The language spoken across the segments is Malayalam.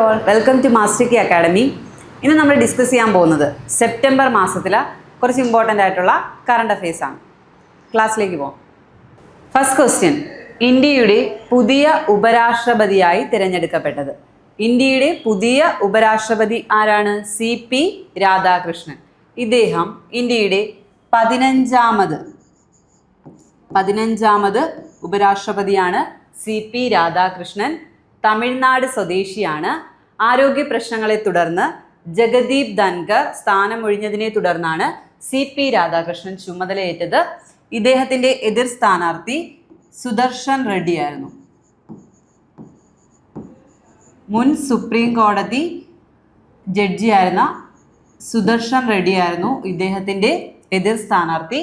All, welcome to master key academy. ഇന്ന് നമ്മൾ ഡിസ്കസ് ചെയ്യാൻ പോകുന്നത് സെപ്റ്റംബർ മാസത്തിലെ കുറച്ച് ഇമ്പോർട്ടൻ്റ് ആയിട്ടുള്ള കറണ്ട് അഫെയർസ് ആണ്. ക്ലാസ്സിലേക്ക് പോകാം. ഫസ്റ്റ് ക്വസ്റ്റ്യൻ, ഇന്ത്യയുടെ പുതിയ ഉപരാഷ്ട്രപതിയായി തിരഞ്ഞെടുക്കപ്പെട്ടത്. ഇന്ത്യയുടെ പുതിയ ഉപരാഷ്ട്രപതി ആരാണ്? CP രാധാകൃഷ്ണൻ. ഇദ്ദേഹം ഇന്ത്യയുടെ പതിനഞ്ചാമത് ഉപരാഷ്ട്രപതിയാണ്. CP രാധാകൃഷ്ണൻ തമിഴ്നാട് സ്വദേശിയാണ്. ആരോഗ്യ പ്രശ്നങ്ങളെ തുടർന്ന് ജഗദീപ് ധൻകർ സ്ഥാനമൊഴിഞ്ഞതിനെ തുടർന്നാണ് CP രാധാകൃഷ്ണൻ ചുമതലയേറ്റത്. ഇദ്ദേഹത്തിൻ്റെ എതിർ സ്ഥാനാർത്ഥി സുദർശൻ റെഡ്ഡി ആയിരുന്നു. മുൻ സുപ്രീം കോടതി ജഡ്ജിയായിരുന്ന സുദർശൻ റെഡ്ഡി ആയിരുന്നു ഇദ്ദേഹത്തിൻ്റെ എതിർ സ്ഥാനാർത്ഥി.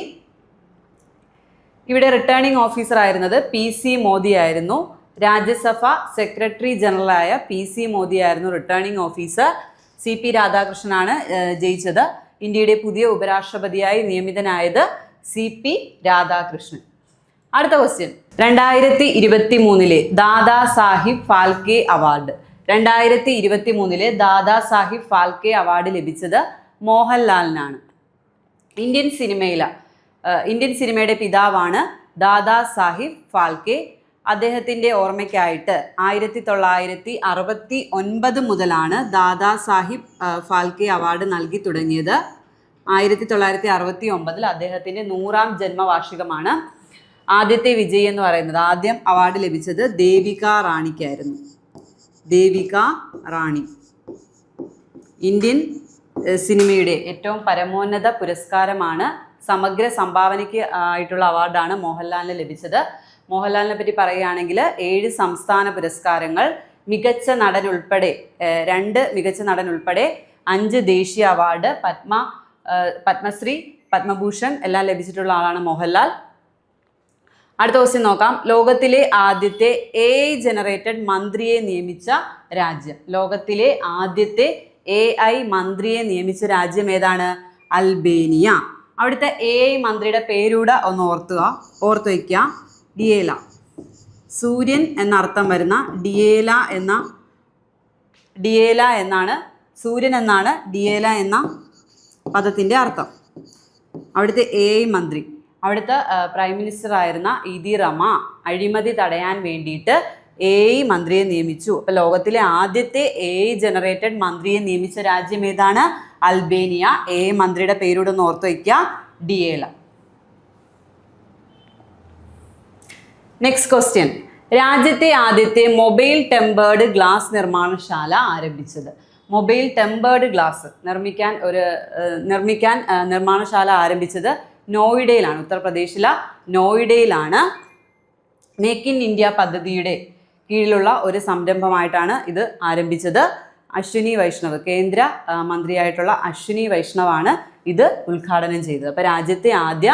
ഇവിടെ റിട്ടേണിംഗ് ഓഫീസർ ആയിരുന്നത് PC മോദി ആയിരുന്നു. രാജ്യസഭ സെക്രട്ടറി ജനറലായ PC മോദി ആയിരുന്നു റിട്ടേണിംഗ് ഓഫീസർ. CP രാധാകൃഷ്ണനാണ് ജയിച്ചത്. ഇന്ത്യയുടെ പുതിയ ഉപരാഷ്ട്രപതിയായി നിയമിതനായത് CP രാധാകൃഷ്ണൻ. അടുത്ത question, 2023 Dada Sahib Phalke award. 2023 Dada Sahib Phalke award ലഭിച്ചത് മോഹൻലാലിനാണ്. ഇന്ത്യൻ സിനിമയുടെ പിതാവാണ് ദാദാ സാഹിബ് ഫാൽക്കെ. അദ്ദേഹത്തിൻ്റെ ഓർമ്മയ്ക്കായിട്ട് 1969 മുതലാണ് ദാദാ സാഹിബ് ഫാൽക്കെ അവാർഡ് നൽകി തുടങ്ങിയത്. 1969 അദ്ദേഹത്തിൻ്റെ 100ാം ജന്മവാർഷികമാണ്. ആദ്യത്തെ വിജയി എന്ന് പറയുന്നത്, ആദ്യം അവാർഡ് ലഭിച്ചത് ദേവിക റാണിക്കായിരുന്നു. ദേവിക റാണി ഇന്ത്യൻ സിനിമയുടെ ഏറ്റവും പരമോന്നത പുരസ്കാരമാണ്. സമഗ്ര സംഭാവനയ്ക്ക് ആയിട്ടുള്ള അവാർഡാണ് മോഹൻലാലിന് ലഭിച്ചത്. മോഹൻലാലിനെ പറ്റി പറയുകയാണെങ്കിൽ 7 സംസ്ഥാന പുരസ്കാരങ്ങൾ, മികച്ച നടൻ ഉൾപ്പെടെ 2 മികച്ച നടൻ ഉൾപ്പെടെ 5 ദേശീയ അവാർഡ്, പത്മശ്രീ, പത്മഭൂഷൺ എല്ലാം ലഭിച്ചിട്ടുള്ള ആളാണ് മോഹൻലാൽ. അടുത്ത ക്വസ്റ്റ്യൻ നോക്കാം. ലോകത്തിലെ ആദ്യത്തെ AI ജനറേറ്റഡ് മന്ത്രിയെ നിയമിച്ച രാജ്യം. ലോകത്തിലെ ആദ്യത്തെ AI മന്ത്രിയെ നിയമിച്ച രാജ്യം ഏതാണ്? അൽബേനിയ. അവിടുത്തെ AI മന്ത്രിയുടെ പേരൂടെ ഒന്ന് ഓർത്തു വയ്ക്കുക. ഡിയേല. സൂര്യൻ എന്നർത്ഥം വരുന്ന ഡിയേല എന്നാണ്, സൂര്യൻ എന്നാണ് ഡിയേല എന്ന പദത്തിൻ്റെ അർത്ഥം. അവിടുത്തെ AI മന്ത്രി, അവിടുത്തെ പ്രൈം മിനിസ്റ്റർ ആയിരുന്ന ഇതി റമ അഴിമതി തടയാൻ വേണ്ടിയിട്ട് AI മന്ത്രിയെ നിയമിച്ചു. അപ്പോൾ ലോകത്തിലെ ആദ്യത്തെ AI ജനറേറ്റഡ് മന്ത്രിയെ നിയമിച്ച രാജ്യം ഏതാണ്? അൽബേനിയ. AI മന്ത്രിയുടെ പേരൂടെ ഒന്ന് ഓർത്തു വയ്ക്കുക, ഡിയേല. നെക്സ്റ്റ് ക്വസ്റ്റ്യൻ, രാജ്യത്തെ ആദ്യത്തെ മൊബൈൽ ടെമ്പേർഡ് ഗ്ലാസ് നിർമ്മാണശാല ആരംഭിച്ചത്. മൊബൈൽ ടെമ്പേർഡ് ഗ്ലാസ് നിർമ്മിക്കാൻ നിർമ്മാണശാല ആരംഭിച്ചത് നോയിഡയിലാണ്, ഉത്തർപ്രദേശിലെ നോയിഡയിലാണ്. മേക്ക് ഇൻ ഇന്ത്യ പദ്ധതിയുടെ കീഴിലുള്ള ഒരു സംരംഭമായിട്ടാണ് ഇത് ആരംഭിച്ചത്. അശ്വിനി വൈഷ്ണവ്, കേന്ദ്ര മന്ത്രിയായിട്ടുള്ള അശ്വിനി വൈഷ്ണവാണ് ഇത് ഉദ്ഘാടനം ചെയ്തത്. അപ്പോൾ രാജ്യത്തെ ആദ്യ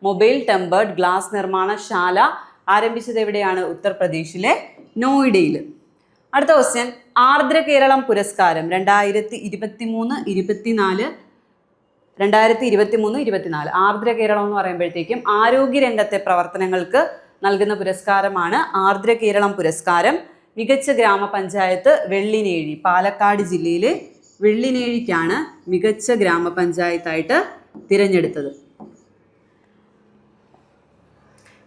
മൊബൈൽ ടെമ്പേർഡ് ഗ്ലാസ് നിർമ്മാണശാല ആരംഭിച്ചത് എവിടെയാണ്? ഉത്തർപ്രദേശിലെ നോയിഡയിൽ. അടുത്ത ക്വസ്റ്റ്യൻ, ആർദ്ര കേരളം പുരസ്കാരം 2023-24 ആർദ്ര കേരളം എന്ന് പറയുമ്പോഴത്തേക്കും ആരോഗ്യരംഗത്തെ പ്രവർത്തനങ്ങൾക്ക് നൽകുന്ന പുരസ്കാരമാണ് ആർദ്ര കേരളം പുരസ്കാരം. മികച്ച ഗ്രാമപഞ്ചായത്ത് വെള്ളിനേഴി, പാലക്കാട് ജില്ലയിലെ വെള്ളിനേഴിക്കാണ് മികച്ച ഗ്രാമപഞ്ചായത്തായിട്ട് തിരഞ്ഞെടുത്തത്.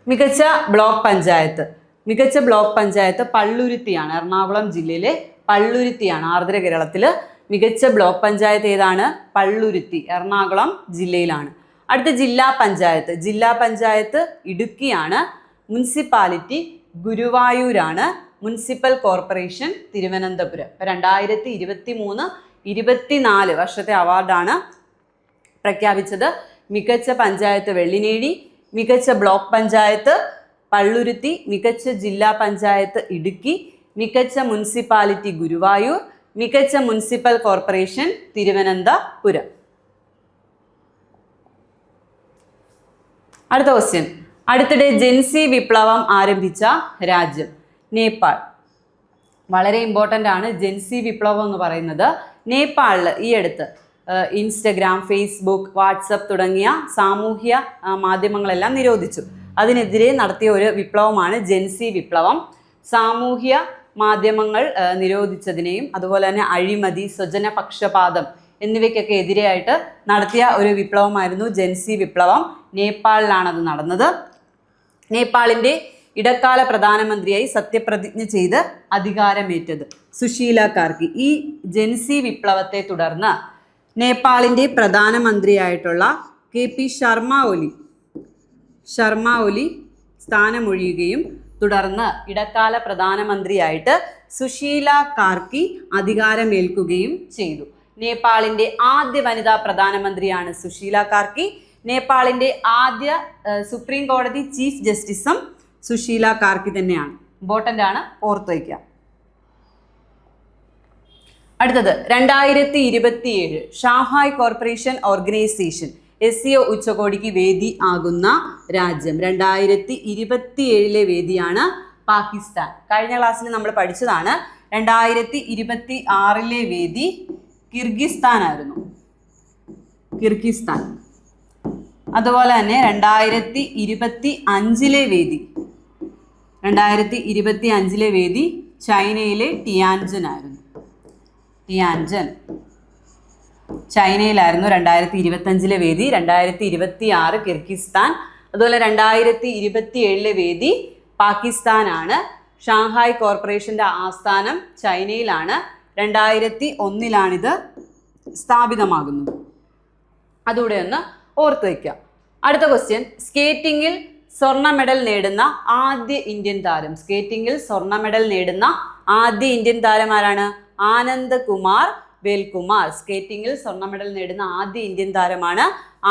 മികച്ച ബ്ലോക്ക് പഞ്ചായത്ത് പള്ളുരുത്തിയാണ്, എറണാകുളം ജില്ലയിലെ പള്ളുരുത്തിയാണ്. ആർദ്ര കേരളത്തിൽ മികച്ച ബ്ലോക്ക് പഞ്ചായത്ത് ഏതാണ്? പള്ളുരുത്തി, എറണാകുളം ജില്ലയിലാണ്. അടുത്ത ജില്ലാ പഞ്ചായത്ത് ഇടുക്കിയാണ്. മുനിസിപ്പാലിറ്റി ഗുരുവായൂരാണ്. Municipal corporation Thiruvananthapuram. 2023-24 വർഷത്തെ അവാർഡാണ് പ്രഖ്യാപിച്ചത്. മികച്ച പഞ്ചായത്ത് വെള്ളിനേഴി, മികച്ച ബ്ലോക്ക് പഞ്ചായത്ത് പള്ളുരുത്തി, മികച്ച ജില്ലാ പഞ്ചായത്ത് ഇടുക്കി, മികച്ച മുനിസിപ്പാലിറ്റി ഗുരുവായൂർ, മികച്ച മുനിസിപ്പൽ കോർപ്പറേഷൻ തിരുവനന്തപുരം. അടുത്ത ക്വസ്റ്റ്യൻ, അടുത്തിടെ ജെൻസി വിപ്ലവം ആരംഭിച്ച രാജ്യം. നേപ്പാൾ. വളരെ ഇമ്പോർട്ടൻ്റ് ആണ് ജെൻസി വിപ്ലവം എന്ന് പറയുന്നത്. നേപ്പാളിൽ ഈ അടുത്ത് ഇൻസ്റ്റഗ്രാം, ഫേസ്ബുക്ക്, വാട്സപ്പ് തുടങ്ങിയ സാമൂഹ്യ മാധ്യമങ്ങളെല്ലാം നിരോധിച്ചു. അതിനെതിരെ നടത്തിയ ഒരു വിപ്ലവമാണ് ജെൻസി വിപ്ലവം. സാമൂഹ്യ മാധ്യമങ്ങൾ നിരോധിച്ചതിനെയും അതുപോലെ തന്നെ അഴിമതി, സ്വജന പക്ഷപാതം എന്നിവയ്ക്കൊക്കെ എതിരെയായിട്ട് നടത്തിയ ഒരു വിപ്ലവമായിരുന്നു ജൻസി വിപ്ലവം. നേപ്പാളിലാണ് അത് നടന്നത്. നേപ്പാളിൻ്റെ ഇടക്കാല പ്രധാനമന്ത്രിയായി സത്യപ്രതിജ്ഞ ചെയ്ത് അധികാരമേറ്റത് സുശീല കാർക്കി. ഈ ജൻസി വിപ്ലവത്തെ തുടർന്ന് നേപ്പാളിൻ്റെ പ്രധാനമന്ത്രിയായിട്ടുള്ള KP ശർമ്മ ഒലി സ്ഥാനമൊഴിയുകയും തുടർന്ന് ഇടക്കാല പ്രധാനമന്ത്രിയായിട്ട് സുശീല കാർക്കി അധികാരമേൽക്കുകയും ചെയ്തു. നേപ്പാളിൻ്റെ ആദ്യ വനിതാ പ്രധാനമന്ത്രിയാണ് സുശീല കാർക്കി. നേപ്പാളിൻ്റെ ആദ്യ സുപ്രീം കോടതി ചീഫ് ജസ്റ്റിസും സുശീല കാർക്കി തന്നെയാണ്. ഇമ്പോർട്ടൻ്റ് ആണ്, ഓർത്ത് വയ്ക്കുക. അടുത്തത് 2027 ഷാങ്ഹായ് കോർപ്പറേഷൻ ഓർഗനൈസേഷൻ SCO ഉച്ചകോടിക്ക് വേദി ആകുന്ന രാജ്യം. 2027 വേദിയാണ് പാകിസ്ഥാൻ. കഴിഞ്ഞ ക്ലാസ്സിൽ നമ്മൾ പഠിച്ചതാണ്. 2026 വേദി കിർഗിസ്ഥാൻ ആയിരുന്നു. കിർഗിസ്ഥാൻ. അതുപോലെ തന്നെ 2025 വേദി ചൈനയിലെ ടിയാൻജൻ ആയിരുന്നു. ചൈനയിലായിരുന്നു 2025 വേദി. 2026 കിർഗിസ്ഥാൻ. അതുപോലെ 2027 വേദി പാകിസ്ഥാനാണ്. ഷാങ്ഹായ് കോർപ്പറേഷൻ്റെ ആസ്ഥാനം ചൈനയിലാണ്. 2001 സ്ഥാപിതമാകുന്നത്. അതുകൂടെ ഒന്ന് ഓർത്ത് വയ്ക്കുക. അടുത്ത ക്വസ്റ്റ്യൻ, സ്കേറ്റിംഗിൽ സ്വർണ്ണ മെഡൽ നേടുന്ന ആദ്യ ഇന്ത്യൻ താരം. സ്കേറ്റിംഗിൽ സ്വർണ്ണ മെഡൽ നേടുന്ന ആദ്യ ഇന്ത്യൻ താരം ആരാണ്? ആനന്ദ് കുമാർ വേൽകുമാർ. സ്കേറ്റിംഗിൽ സ്വർണ്ണ മെഡൽ നേടുന്ന ആദ്യ ഇന്ത്യൻ താരമാണ്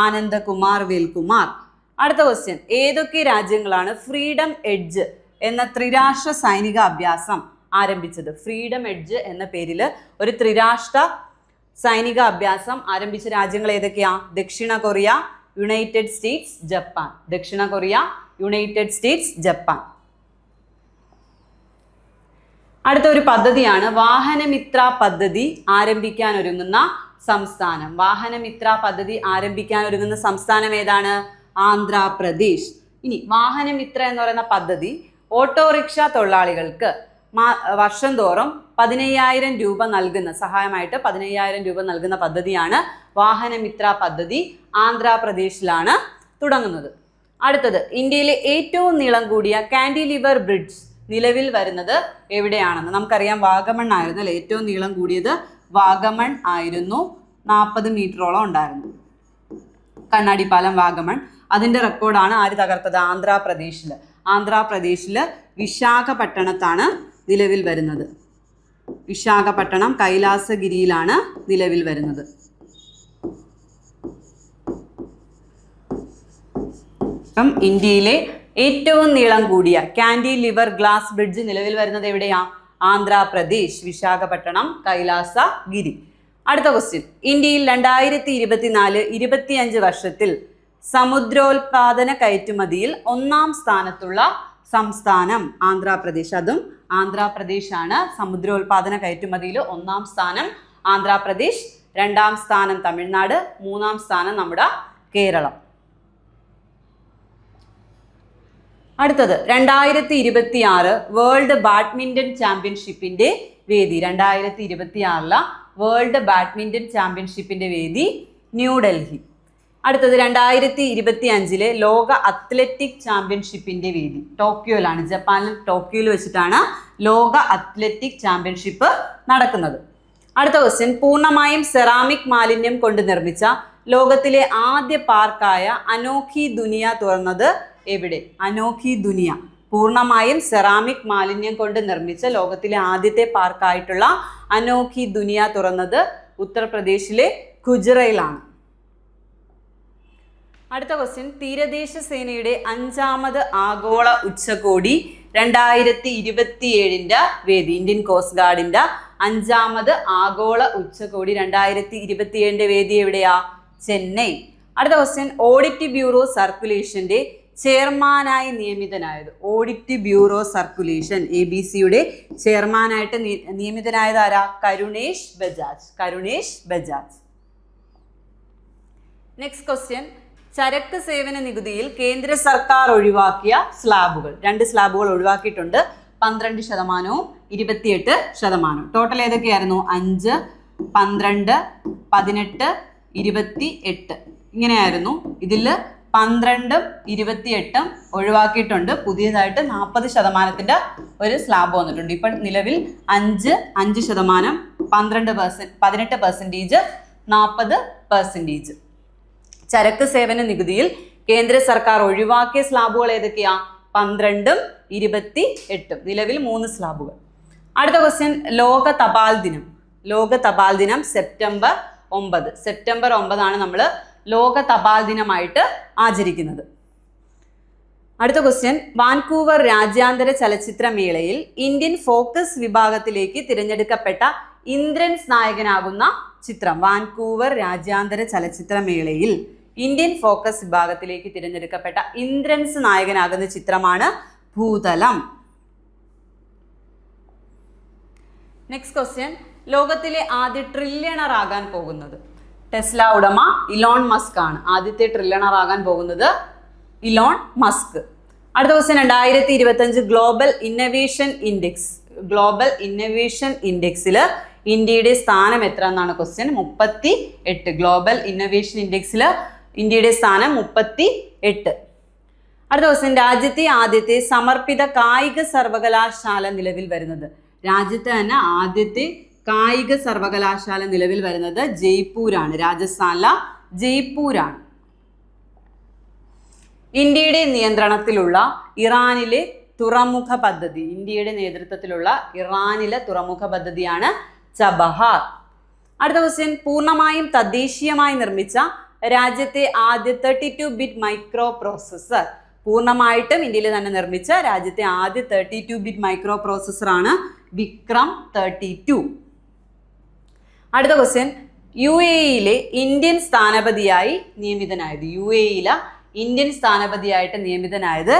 ആനന്ദ് കുമാർ വേൽകുമാർ. അടുത്ത ക്വസ്റ്റ്യൻ, ഏതൊക്കെ രാജ്യങ്ങളാണ് ഫ്രീഡം എഡ്ജ് എന്ന ത്രിരാഷ്ട്ര സൈനിക അഭ്യാസം ആരംഭിച്ചത്? ഫ്രീഡം എഡ്ജ് എന്ന പേരിൽ ഒരു ത്രിരാഷ്ട്ര സൈനിക അഭ്യാസം ആരംഭിച്ച രാജ്യങ്ങൾ ഏതൊക്കെയാ? ദക്ഷിണ കൊറിയ, യുണൈറ്റഡ് സ്റ്റേറ്റ്സ്, ജപ്പാൻ. ദക്ഷിണ കൊറിയ, യുണൈറ്റഡ് സ്റ്റേറ്റ്സ്, ജപ്പാൻ. അടുത്ത ഒരു പദ്ധതിയാണ് വാഹനമിത്ര പദ്ധതി ആരംഭിക്കാൻ ഒരുങ്ങുന്ന സംസ്ഥാനം. വാഹനമിത്ര പദ്ധതി ആരംഭിക്കാൻ ഒരുങ്ങുന്ന സംസ്ഥാനം ഏതാണ്? ആന്ധ്രാപ്രദേശ്. ഇനി വാഹനമിത്ര എന്ന് പറയുന്ന പദ്ധതി ഓട്ടോറിക്ഷ തൊഴിലാളികൾക്ക് വർഷം തോറും 15,000 രൂപ നൽകുന്ന സഹായമായിട്ട് 15,000 രൂപ നൽകുന്ന പദ്ധതിയാണ് വാഹനമിത്ര പദ്ധതി. ആന്ധ്രാപ്രദേശിലാണ് തുടങ്ങുന്നത്. അടുത്തത്, ഇന്ത്യയിലെ ഏറ്റവും നീളം കൂടിയ കാൻഡിലിവർ ബ്രിഡ്ജ് നിലവിൽ വരുന്നത് എവിടെയാണെന്ന് നമുക്കറിയാം. വാഗമൺ ആയിരുന്നു അല്ലെ ഏറ്റവും നീളം കൂടിയത്. വാഗമൺ ആയിരുന്നു. 40 മീറ്ററോളം ഉണ്ടായിരുന്നു കണ്ണാടി പാലം വാഗമൺ. അതിൻ്റെ റെക്കോർഡാണ് ആര് തകർത്തത്? ആന്ധ്രാപ്രദേശിൽ വിശാഖപട്ടണത്താണ് നിലവിൽ വരുന്നത്. വിശാഖപട്ടണം കൈലാസഗിരിയിലാണ് നിലവിൽ വരുന്നത്. ഇന്ത്യയിലെ ഏറ്റവും നീളം കൂടിയ കാൻഡിലിവർ ഗ്ലാസ് ബ്രിഡ്ജ് നിലവിൽ വരുന്നത് എവിടെയാ? ആന്ധ്രാപ്രദേശ്, വിശാഖപട്ടണം, കൈലാസഗിരി. അടുത്ത ക്വസ്റ്റ്യൻ, ഇന്ത്യയിൽ 2024-25 വർഷത്തിൽ സമുദ്രോൽപാദന കയറ്റുമതിയിൽ 1-ാം സ്ഥാനത്തുള്ള സംസ്ഥാനം ആന്ധ്രാപ്രദേശ്. അതും ആന്ധ്രാപ്രദേശാണ്. സമുദ്രോൽപാദന കയറ്റുമതിയിൽ 1-ാം സ്ഥാനം ആന്ധ്രാപ്രദേശ്, 2-ാം സ്ഥാനം തമിഴ്നാട്, 3-ാം സ്ഥാനം നമ്മുടെ കേരളം. അടുത്തത് 2026 വേൾഡ് ബാഡ്മിൻ്റൺ ചാമ്പ്യൻഷിപ്പിൻ്റെ വേദി. 2026 വേൾഡ് ബാഡ്മിൻ്റൺ ചാമ്പ്യൻഷിപ്പിൻ്റെ വേദി ന്യൂഡൽഹി. അടുത്തത് 2025 ലോക അത്ലറ്റിക് ചാമ്പ്യൻഷിപ്പിൻ്റെ വേദി ടോക്കിയോയിലാണ്. ജപ്പാനിൽ ടോക്കിയോയിൽ വെച്ചിട്ടാണ് ലോക അത്ലറ്റിക് ചാമ്പ്യൻഷിപ്പ് നടക്കുന്നത്. അടുത്ത ക്വസ്റ്റ്യൻ, പൂർണ്ണമായും സെറാമിക് മാലിന്യം കൊണ്ട് നിർമ്മിച്ച ലോകത്തിലെ ആദ്യ പാർക്കായ അനോഖി ദുനിയ തുറന്നത് എവിടെ? അനോഖി ദുനിയ പൂർണ്ണമായും സെറാമിക് മാലിന്യം കൊണ്ട് നിർമ്മിച്ച ലോകത്തിലെ ആദ്യത്തെ പാർക്കായിട്ടുള്ള അനോഖി ദുനിയ തുറന്നത് ഉത്തർപ്രദേശിലെ ഖുജ്റയിലാണ്. അടുത്ത ക്വസ്റ്റ്യൻ, തീരദേശ സേനയുടെ 5ാമത് ആഗോള ഉച്ചകോടി 2027 വേദി. ഇന്ത്യൻ കോസ്റ്റ് ഗാർഡിന്റെ 5ാമത് ആഗോള ഉച്ചകോടി 2027 വേദി എവിടെയാ? ചെന്നൈ. അടുത്ത ക്വസ്റ്റ്യൻ, ഓഡിറ്റ് ബ്യൂറോ സർക്കുലേഷന്റെ ചെയർമാനായി നിയമിതനായത്. ഓഡിറ്റ് ബ്യൂറോ സർക്കുലേഷൻ ABCയുടെ ചെയർമാനായിട്ട് നിയമിതനായത് ആരാ? കരുണേഷ് ബജാജ്. നെക്സ്റ്റ് ക്വസ്റ്റ്യൻ, ചരക്ക് സേവന നികുതിയിൽ കേന്ദ്ര സർക്കാർ ഒഴിവാക്കിയ സ്ലാബുകൾ. 2 സ്ലാബുകൾ ഒഴിവാക്കിയിട്ടുണ്ട്. 12%, 28%. ടോട്ടൽ ഏതൊക്കെയായിരുന്നു? 5, 12, 18, 28 ഇങ്ങനെയായിരുന്നു. ഇതിൽ 12ഉം 28ഉം ഒഴിവാക്കിയിട്ടുണ്ട്. പുതിയതായിട്ട് 40% ഒരു സ്ലാബ് വന്നിട്ടുണ്ട്. ഇപ്പം നിലവിൽ 5%, 12%, 18%, 40%. ചരക്ക് സേവന നികുതിയിൽ കേന്ദ്ര സർക്കാർ ഒഴിവാക്കിയ സ്ലാബുകൾ ഏതൊക്കെയാ? 12ഉം 28ഉം. നിലവിൽ 3 സ്ലാബുകൾ. അടുത്ത ക്വസ്റ്റ്യൻ, ലോക തപാൽ ദിനം. ലോക തപാൽ ദിനം സെപ്റ്റംബർ 9. സെപ്റ്റംബർ 9 നമ്മൾ ലോക തപാൽ ദിനമായിട്ട് ആചരിക്കുന്നത്. അടുത്ത ക്വസ്റ്റ്യൻ, വാൻകൂവർ രാജ്യാന്തര ചലച്ചിത്രമേളയിൽ ഇന്ത്യൻ ഫോക്കസ് വിഭാഗത്തിലേക്ക് തിരഞ്ഞെടുക്കപ്പെട്ട ഇന്ദ്രൻസ് നായകനാകുന്ന ചിത്രം. വാൻകൂവർ രാജ്യാന്തര ചലച്ചിത്രമേളയിൽ ഇന്ത്യൻ ഫോക്കസ് വിഭാഗത്തിലേക്ക് തിരഞ്ഞെടുക്കപ്പെട്ട ഇന്ദ്രൻസ് നായകനാകുന്ന ചിത്രമാണ് ഭൂതലം. നെക്സ്റ്റ് ക്വസ്റ്റ്യൻ, ലോകത്തിലെ ആദ്യ ട്രില്യണർ ആകാൻ പോകുന്നത്. ടെസ്ല ഉടമ ഇലോൺ മസ്ക് ആണ്. ആദ്യത്തെ ട്രില്യണർ ആകാൻ പോകുന്നത് ഇലോൺ മസ്ക്. അടുത്ത question, 2025 global innovation index. Global innovation ഇൻഡെക്സിൽ ഇന്ത്യയുടെ സ്ഥാനം എത്ര എന്നാണ് ക്വസ്റ്റ്യൻ? 38. ഗ്ലോബൽ ഇന്നവേഷൻ ഇൻഡെക്സിൽ ഇന്ത്യയുടെ സ്ഥാനം 38. അടുത്ത ക്വസ്റ്റ്യൻ, രാജ്യത്തെ ആദ്യത്തെ സമർപ്പിത കായിക സർവകലാശാല നിലവിൽ വരുന്നത്. രാജ്യത്തെ തന്നെ ആദ്യത്തെ കായിക സർവകലാശാല നിലവിൽ വരുന്നത് ജയ്പൂരാണ്. രാജസ്ഥാനിലെ ജയ്പൂരാണ്. ഇന്ത്യയുടെ നിയന്ത്രണത്തിലുള്ള ഇറാനിലെ തുറമുഖ പദ്ധതി. ഇന്ത്യയുടെ നേതൃത്വത്തിലുള്ള ഇറാനിലെ തുറമുഖ പദ്ധതിയാണ് ചബഹാർ. അടുത്ത ക്വസ്റ്റ്യൻ, പൂർണ്ണമായും തദ്ദേശീയമായി നിർമ്മിച്ച രാജ്യത്തെ ആദ്യ 32-ബിറ്റ് മൈക്രോ പ്രോസസ്സർ. പൂർണ്ണമായിട്ടും ഇന്ത്യയിൽ തന്നെ നിർമ്മിച്ച രാജ്യത്തെ ആദ്യ 32-ബിറ്റ് മൈക്രോ പ്രോസസ്സറാണ് വിക്രം 32. അടുത്ത ക്വസ്റ്റ്യൻ, UAE-യിലെ ഇന്ത്യൻ സ്ഥാനപതിയായി നിയമിതനായത്. UAE-യിലെ ഇന്ത്യൻ സ്ഥാനപതിയായിട്ട് നിയമിതനായത്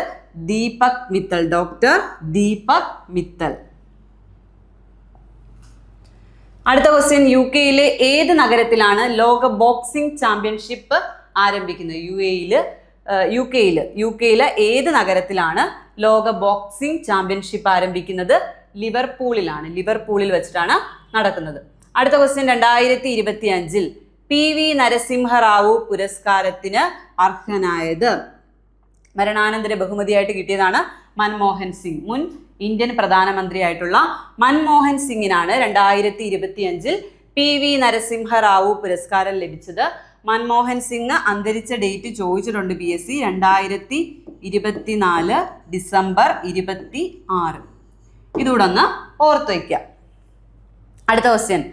ദീപക് മിത്തൽ. ഡോക്ടർ ദീപക് മിത്തൽ. അടുത്ത ക്വസ്റ്റ്യൻ, UK-യിലെ ഏത് നഗരത്തിലാണ് ലോക ബോക്സിംഗ് ചാമ്പ്യൻഷിപ്പ് ആരംഭിക്കുന്നത്? UK-യിലെ ഏത് നഗരത്തിലാണ് ലോക ബോക്സിംഗ് ചാമ്പ്യൻഷിപ്പ് ആരംഭിക്കുന്നത്? ലിവർപൂളിലാണ്. ലിവർപൂളിൽ വെച്ചിട്ടാണ് നടക്കുന്നത്. അടുത്ത ക്വസ്റ്റ്യൻ, 2025 PV നരസിംഹറാവു പുരസ്കാരത്തിന് അർഹനായത്. മരണാനന്തര ബഹുമതിയായിട്ട് കിട്ടിയതാണ് മൻമോഹൻ സിംഗ്. മുൻ ഇന്ത്യൻ പ്രധാനമന്ത്രിയായിട്ടുള്ള മൻമോഹൻ സിംഗിനാണ് 2025 PV നരസിംഹറാവു പുരസ്കാരം ലഭിച്ചത്. മൻമോഹൻ സിംഗ് അന്തരിച്ച ഡേറ്റ് ചോദിച്ചിട്ടുണ്ട് PSC. 2024 ഡിസംബർ 26. ഇതുകൂടെ ഒന്ന് ഓർത്ത് വയ്ക്കുക. അടുത്ത ക്വസ്റ്റ്യൻ,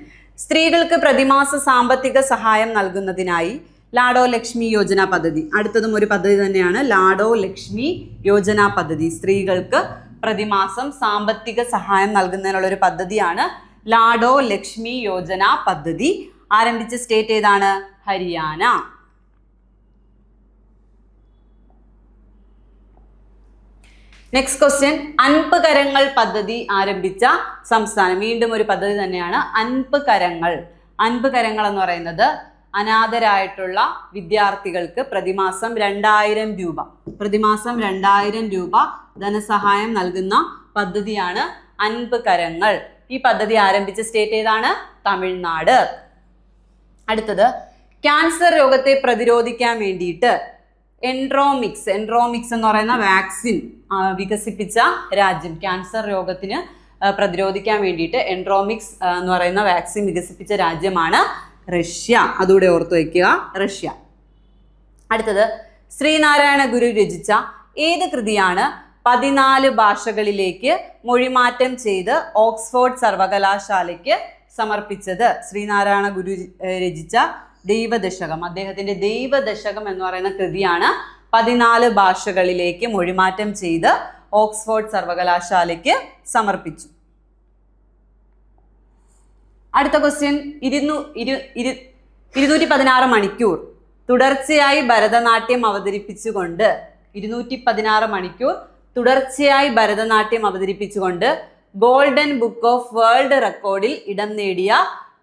സ്ത്രീകൾക്ക് പ്രതിമാസ സാമ്പത്തിക സഹായം നൽകുന്നതിനായി ലാഡോ ലക്ഷ്മി യോജന പദ്ധതി. അടുത്തതും ഒരു പദ്ധതി തന്നെയാണ്, ലാഡോ ലക്ഷ്മി യോജന പദ്ധതി. സ്ത്രീകൾക്ക് പ്രതിമാസം സാമ്പത്തിക സഹായം നൽകുന്നതിനുള്ള ഒരു പദ്ധതിയാണ് ലാഡോ ലക്ഷ്മി യോജന പദ്ധതി. ആരംഭിച്ച സ്റ്റേറ്റ് ഏതാണ്? ഹരിയാന. നെക്സ്റ്റ് ക്വസ്റ്റ്യൻ, അൻപ് കരങ്ങൾ പദ്ധതി ആരംഭിച്ച സംസ്ഥാനം. വീണ്ടും ഒരു പദ്ധതി തന്നെയാണ് അൻപ് കരങ്ങൾ. അൻപ് കരങ്ങൾ എന്ന് പറയുന്നത് അനാഥരായിട്ടുള്ള വിദ്യാർത്ഥികൾക്ക് പ്രതിമാസം 2000 രൂപ, പ്രതിമാസം 2000 രൂപ ധനസഹായം നൽകുന്ന പദ്ധതിയാണ് അൻപ് കരങ്ങൾ. ഈ പദ്ധതി ആരംഭിച്ച സ്റ്റേറ്റ് ഏതാണ്? തമിഴ്നാട്. അടുത്തത്, ക്യാൻസർ രോഗത്തെ പ്രതിരോധിക്കാൻ വേണ്ടിയിട്ട് എൻഡ്രോമിക്സ് എന്ന് പറയുന്ന വാക്സിൻ വികസിപ്പിച്ച രാജ്യം. ക്യാൻസർ രോഗത്തിന് പ്രതിരോധിക്കാൻ വേണ്ടിയിട്ട് എൻഡ്രോമിക്സ് എന്ന് പറയുന്ന വാക്സിൻ വികസിപ്പിച്ച രാജ്യമാണ് റഷ്യ. അതുകൂടെ ഓർത്തു വയ്ക്കുക, റഷ്യ. അടുത്തത്, ശ്രീനാരായണ ഗുരു രചിച്ച ഏത് കൃതിയാണ് 14 ഭാഷകളിലേക്ക് മൊഴിമാറ്റം ചെയ്ത് ഓക്സ്ഫോർഡ് സർവകലാശാലയ്ക്ക് സമർപ്പിച്ചത്? ശ്രീനാരായണ ഗുരു രചിച്ച ദൈവദശകം. അദ്ദേഹത്തിന്റെ ദൈവദശകം എന്ന് പറയുന്ന കൃതിയാണ് 14 ഭാഷകളിലേക്ക് മൊഴിമാറ്റം ചെയ്ത് ഓക്സ്ഫോർഡ് സർവകലാശാലയ്ക്ക് സമർപ്പിച്ചു. അടുത്ത ക്വസ്റ്റ്യൻ, 216 മണിക്കൂർ തുടർച്ചയായി ഭരതനാട്യം അവതരിപ്പിച്ചുകൊണ്ട് 216 മണിക്കൂർ തുടർച്ചയായി ഭരതനാട്യം അവതരിപ്പിച്ചുകൊണ്ട് ഗോൾഡൻ ബുക്ക് ഓഫ് വേൾഡ് റെക്കോർഡിൽ ഇടം നേടിയ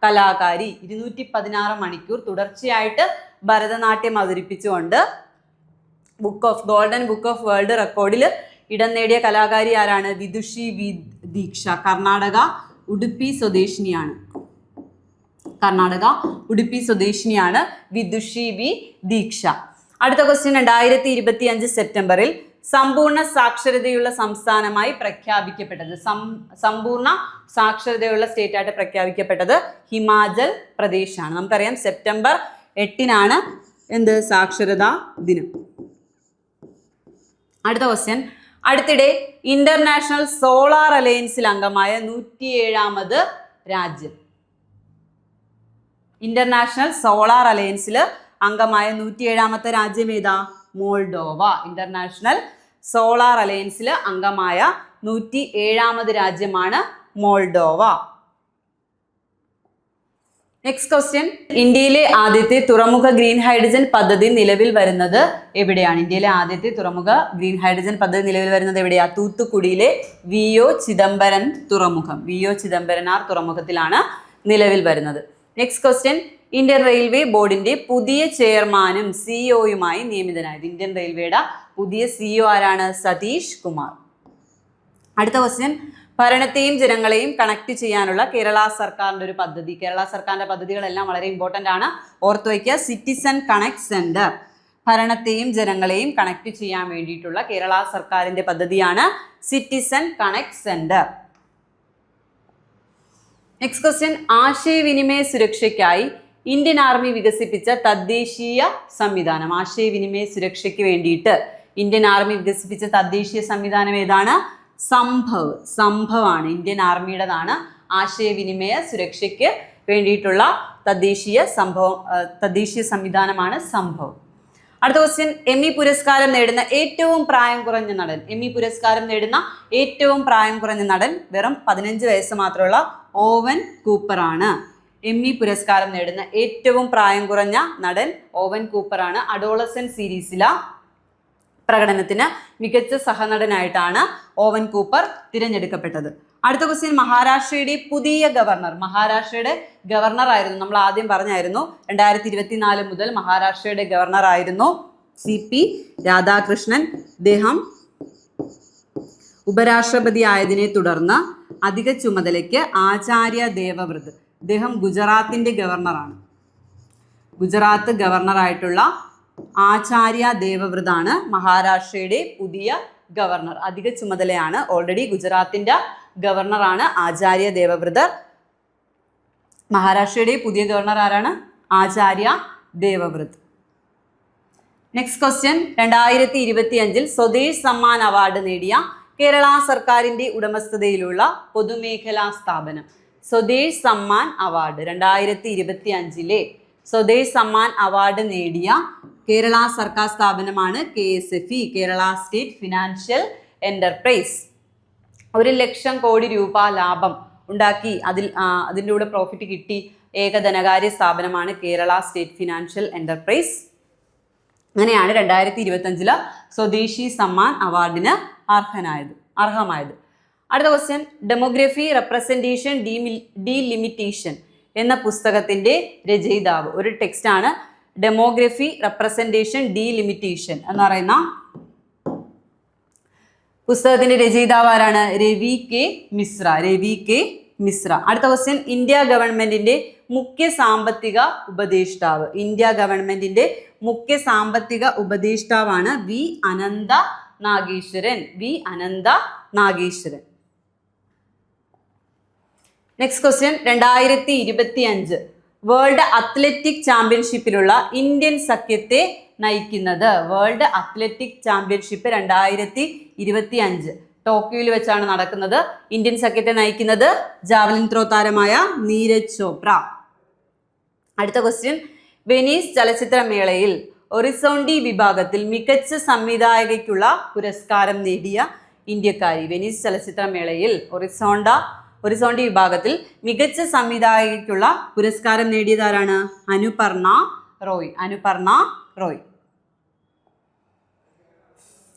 കലാകാരി. 216 മണിക്കൂർ തുടർച്ചയായിട്ട് ഭരതനാട്യം അവതരിപ്പിച്ചുകൊണ്ട് ഗോൾഡൻ ബുക്ക് ഓഫ് വേൾഡ് റെക്കോർഡിൽ ഇടം നേടിയ കലാകാരി ആരാണ്? വിദുഷി വി ദീക്ഷ. കർണാടക ഉടുപ്പി സ്വദേശിനിയാണ്. കർണാടക ഉടുപ്പി സ്വദേശിനിയാണ് വിദുഷി വി ദീക്ഷ. അടുത്ത ക്വസ്റ്റ്യൻ, 2025 സെപ്റ്റംബറിൽ സമ്പൂർണ്ണ സാക്ഷരതയുള്ള സംസ്ഥാനമായി പ്രഖ്യാപിക്കപ്പെട്ടത്. സമ്പൂർണ്ണ സാക്ഷരതയുള്ള സ്റ്റേറ്റ് ആയിട്ട് പ്രഖ്യാപിക്കപ്പെട്ടത് ഹിമാചൽ പ്രദേശാണ്. നമുക്കറിയാം സെപ്റ്റംബർ 8-നാണ് എന്ത്? സാക്ഷരതാ ദിനം. അടുത്ത ക്വസ്റ്റ്യൻ, അടുത്തിടെ ഇന്റർനാഷണൽ സോളാർ അലയൻസിൽ അംഗമായ 107ാമത് രാജ്യം. ഇന്റർനാഷണൽ സോളാർ അലയൻസിൽ അംഗമായ 107ാമത്തെ രാജ്യം ഏതാ? മോൾഡോവ. ഇന്റർനാഷണൽ സോളാർ അലയൻസിൽ അംഗമായ 107ാമത് രാജ്യമാണ് മോൾഡോവ. നെക്സ്റ്റ് ക്വസ്റ്റ്യൻ, ഇന്ത്യയിലെ ആദ്യത്തെ തുറമുഖ ഗ്രീൻ ഹൈഡ്രജൻ പദ്ധതി നിലവിൽ വരുന്നത് എവിടെയാണ്? ഇന്ത്യയിലെ ആദ്യത്തെ തുറമുഖ ഗ്രീൻ ഹൈഡ്രജൻ പദ്ധതി നിലവിൽ വരുന്നത് എവിടെയാ? തൂത്തുക്കുടിയിലെ വി.ഒ. ചിദംബരം തുറമുഖം. വി.ഒ. ചിദംബരനാർ തുറമുഖത്തിലാണ് നിലവിൽ വരുന്നത്. നെക്സ്റ്റ് ക്വസ്റ്റ്യൻ, ഇന്ത്യൻ റെയിൽവേ ബോർഡിന്റെ പുതിയ ചെയർമാനും സിഇഒയുമായി നിയമിതനായത്. ഇന്ത്യൻ റെയിൽവേയുടെ പുതിയ സിഇഒ ആരാണ്? സതീഷ് കുമാർ. അടുത്ത ക്വസ്റ്റ്യൻ, ഭരണത്തെയും ജനങ്ങളെയും കണക്ട് ചെയ്യാനുള്ള കേരള സർക്കാരിന്റെ ഒരു പദ്ധതി. കേരള സർക്കാരിന്റെ പദ്ധതികളെല്ലാം വളരെ ഇമ്പോർട്ടന്റ് ആണ്, ഓർത്തു വയ്ക്കുക. Citizen connect centre. ഭരണത്തെയും ജനങ്ങളെയും കണക്ട് ചെയ്യാൻ വേണ്ടിയിട്ടുള്ള കേരള സർക്കാരിന്റെ പദ്ധതിയാണ് citizen connect centre. Next question, ആശയവിനിമയ സുരക്ഷയ്ക്കായി ഇന്ത്യൻ ആർമി വികസിപ്പിച്ച തദ്ദേശീയ സംവിധാനം. ആശയവിനിമയ സുരക്ഷയ്ക്ക് വേണ്ടിയിട്ട് ഇന്ത്യൻ ആർമി വികസിപ്പിച്ച തദ്ദേശീയ സംവിധാനം ഏതാണ്? സംഭവ്. സംഭവാണ് ഇന്ത്യൻ ആർമിയുടേതാണ്. ആശയവിനിമയ സുരക്ഷയ്ക്ക് വേണ്ടിയിട്ടുള്ള തദ്ദേശീയ സംവിധാനമാണ് സംഭവ്. അടുത്ത ക്വസ്റ്റ്യൻ, എമ്മി പുരസ്കാരം നേടുന്ന ഏറ്റവും പ്രായം കുറഞ്ഞ നടൻ. എമ്മി പുരസ്കാരം നേടുന്ന ഏറ്റവും പ്രായം കുറഞ്ഞ നടൻ വെറും 15 വയസ്സ് മാത്രമുള്ള ഓവൻ കൂപ്പർ ആണ്. എമ്മി പുരസ്കാരം നേടുന്ന ഏറ്റവും പ്രായം കുറഞ്ഞ നടൻ ഓവൻ കൂപ്പർ ആണ്. അഡോളസൻ സീരീസിലെ പ്രകടനത്തിന് മികച്ച സഹനടനായിട്ടാണ് ഓവൻ കൂപ്പർ തിരഞ്ഞെടുക്കപ്പെട്ടത്. അടുത്ത ക്വസ്റ്റ്യൻ, മഹാരാഷ്ട്രയുടെ പുതിയ ഗവർണർ. മഹാരാഷ്ട്രയുടെ ഗവർണർ ആയിരുന്നു, നമ്മൾ ആദ്യം പറഞ്ഞായിരുന്നു, 2024 മുതൽ മഹാരാഷ്ട്രയുടെ ഗവർണർ ആയിരുന്നു CP രാധാകൃഷ്ണൻ. ഇദ്ദേഹം ഉപരാഷ്ട്രപതി ആയതിനെ തുടർന്ന് അധിക ചുമതലയ്ക്ക് ആചാര്യ ദേവവ്രത്. ഇദ്ദേഹം ഗുജറാത്തിന്റെ ഗവർണറാണ്. ഗുജറാത്ത് ഗവർണറായിട്ടുള്ള ആചാര്യ ദേവവ്രതാണ് മഹാരാഷ്ട്രയുടെ പുതിയ ഗവർണർ. അധിക ചുമതലയാണ്. ഓൾറെഡി ഗുജറാത്തിന്റെ ഗവർണറാണ് ആചാര്യ ദേവവ്രത്. മഹാരാഷ്ട്രയുടെ പുതിയ ഗവർണർ ആരാണ്? Acharya Devvrat. Next question, 2025 Swadesh Samman award നേടിയ കേരള സർക്കാരിന്റെ ഉടമസ്ഥതയിലുള്ള പൊതുമേഖലാ സ്ഥാപനം. സ്വദേശ് സമ്മാൻ അവാർഡ് 2025 സ്വദേശ് സമ്മാൻ അവാർഡ് നേടിയ കേരള സർക്കാർ സ്ഥാപനമാണ് KSFE, Kerala state financial enterprise. 1 ലക്ഷം കോടി രൂപ ലാഭം ഉണ്ടാക്കി അതിൻ്റെ കൂടെ പ്രോഫിറ്റ് കിട്ടി ഏക ധനകാര്യ സ്ഥാപനമാണ് കേരള സ്റ്റേറ്റ് ഫിനാൻഷ്യൽ എന്റർപ്രൈസ്. അങ്ങനെയാണ് 2025 സ്വദേശി സമ്മാൻ അവാർഡിന് അർഹമായത്. അടുത്ത ക്വസ്റ്റ്യൻ, ഡെമോഗ്രഫി റെപ്രസെൻറ്റേഷൻ ഡീലിമിറ്റേഷൻ എന്ന പുസ്തകത്തിന്റെ രചയിതാവ്. ഒരു ടെക്സ്റ്റാണ് ഡെമോഗ്രഫി റെപ്രസെൻറ്റേഷൻ ഡീലിമിറ്റേഷൻ എന്ന് പറയുന്ന പുസ്തകത്തിന്റെ രചയിതാവ് ആരാണ്? രവി കെ മിശ്ര. അടുത്ത ക്വസ്റ്റ്യൻ, ഇന്ത്യ ഗവൺമെന്റിന്റെ മുഖ്യ സാമ്പത്തിക ഉപദേഷ്ടാവ്. ഇന്ത്യ ഗവൺമെന്റിന്റെ മുഖ്യ സാമ്പത്തിക ഉപദേഷ്ടാവാണ് V Anantha Nageswaran. Next question, 2025 world athletic ചാമ്പ്യൻഷിപ്പിലുള്ള ഇന്ത്യൻ സഖ്യത്തെ നയിക്കുന്നത്. വേൾഡ് അത്ലറ്റിക് ചാമ്പ്യൻഷിപ്പ് 2025 ടോക്കിയോയിൽ വെച്ചാണ് നടക്കുന്നത്. ഇന്ത്യൻ സഖ്യത്തെ നയിക്കുന്നത് ജാവലിൻ ത്രോ താരമായ നീരജ് ചോപ്ര. അടുത്ത ക്വസ്റ്റ്യൻ, വെനീസ് ചലച്ചിത്രമേളയിൽ ഒറിസോണ്ടി വിഭാഗത്തിൽ മികച്ച സംവിധായകയ്ക്കുള്ള പുരസ്കാരം നേടിയ ഇന്ത്യക്കാരി. വെനീസ് ചലച്ചിത്രമേളയിൽ ഒറിസോണ്ടി വിഭാഗത്തിൽ മികച്ച സംവിധായകയ്ക്കുള്ള പുരസ്കാരം നേടിയതാരാണ്? അനുപർണ റോയ്.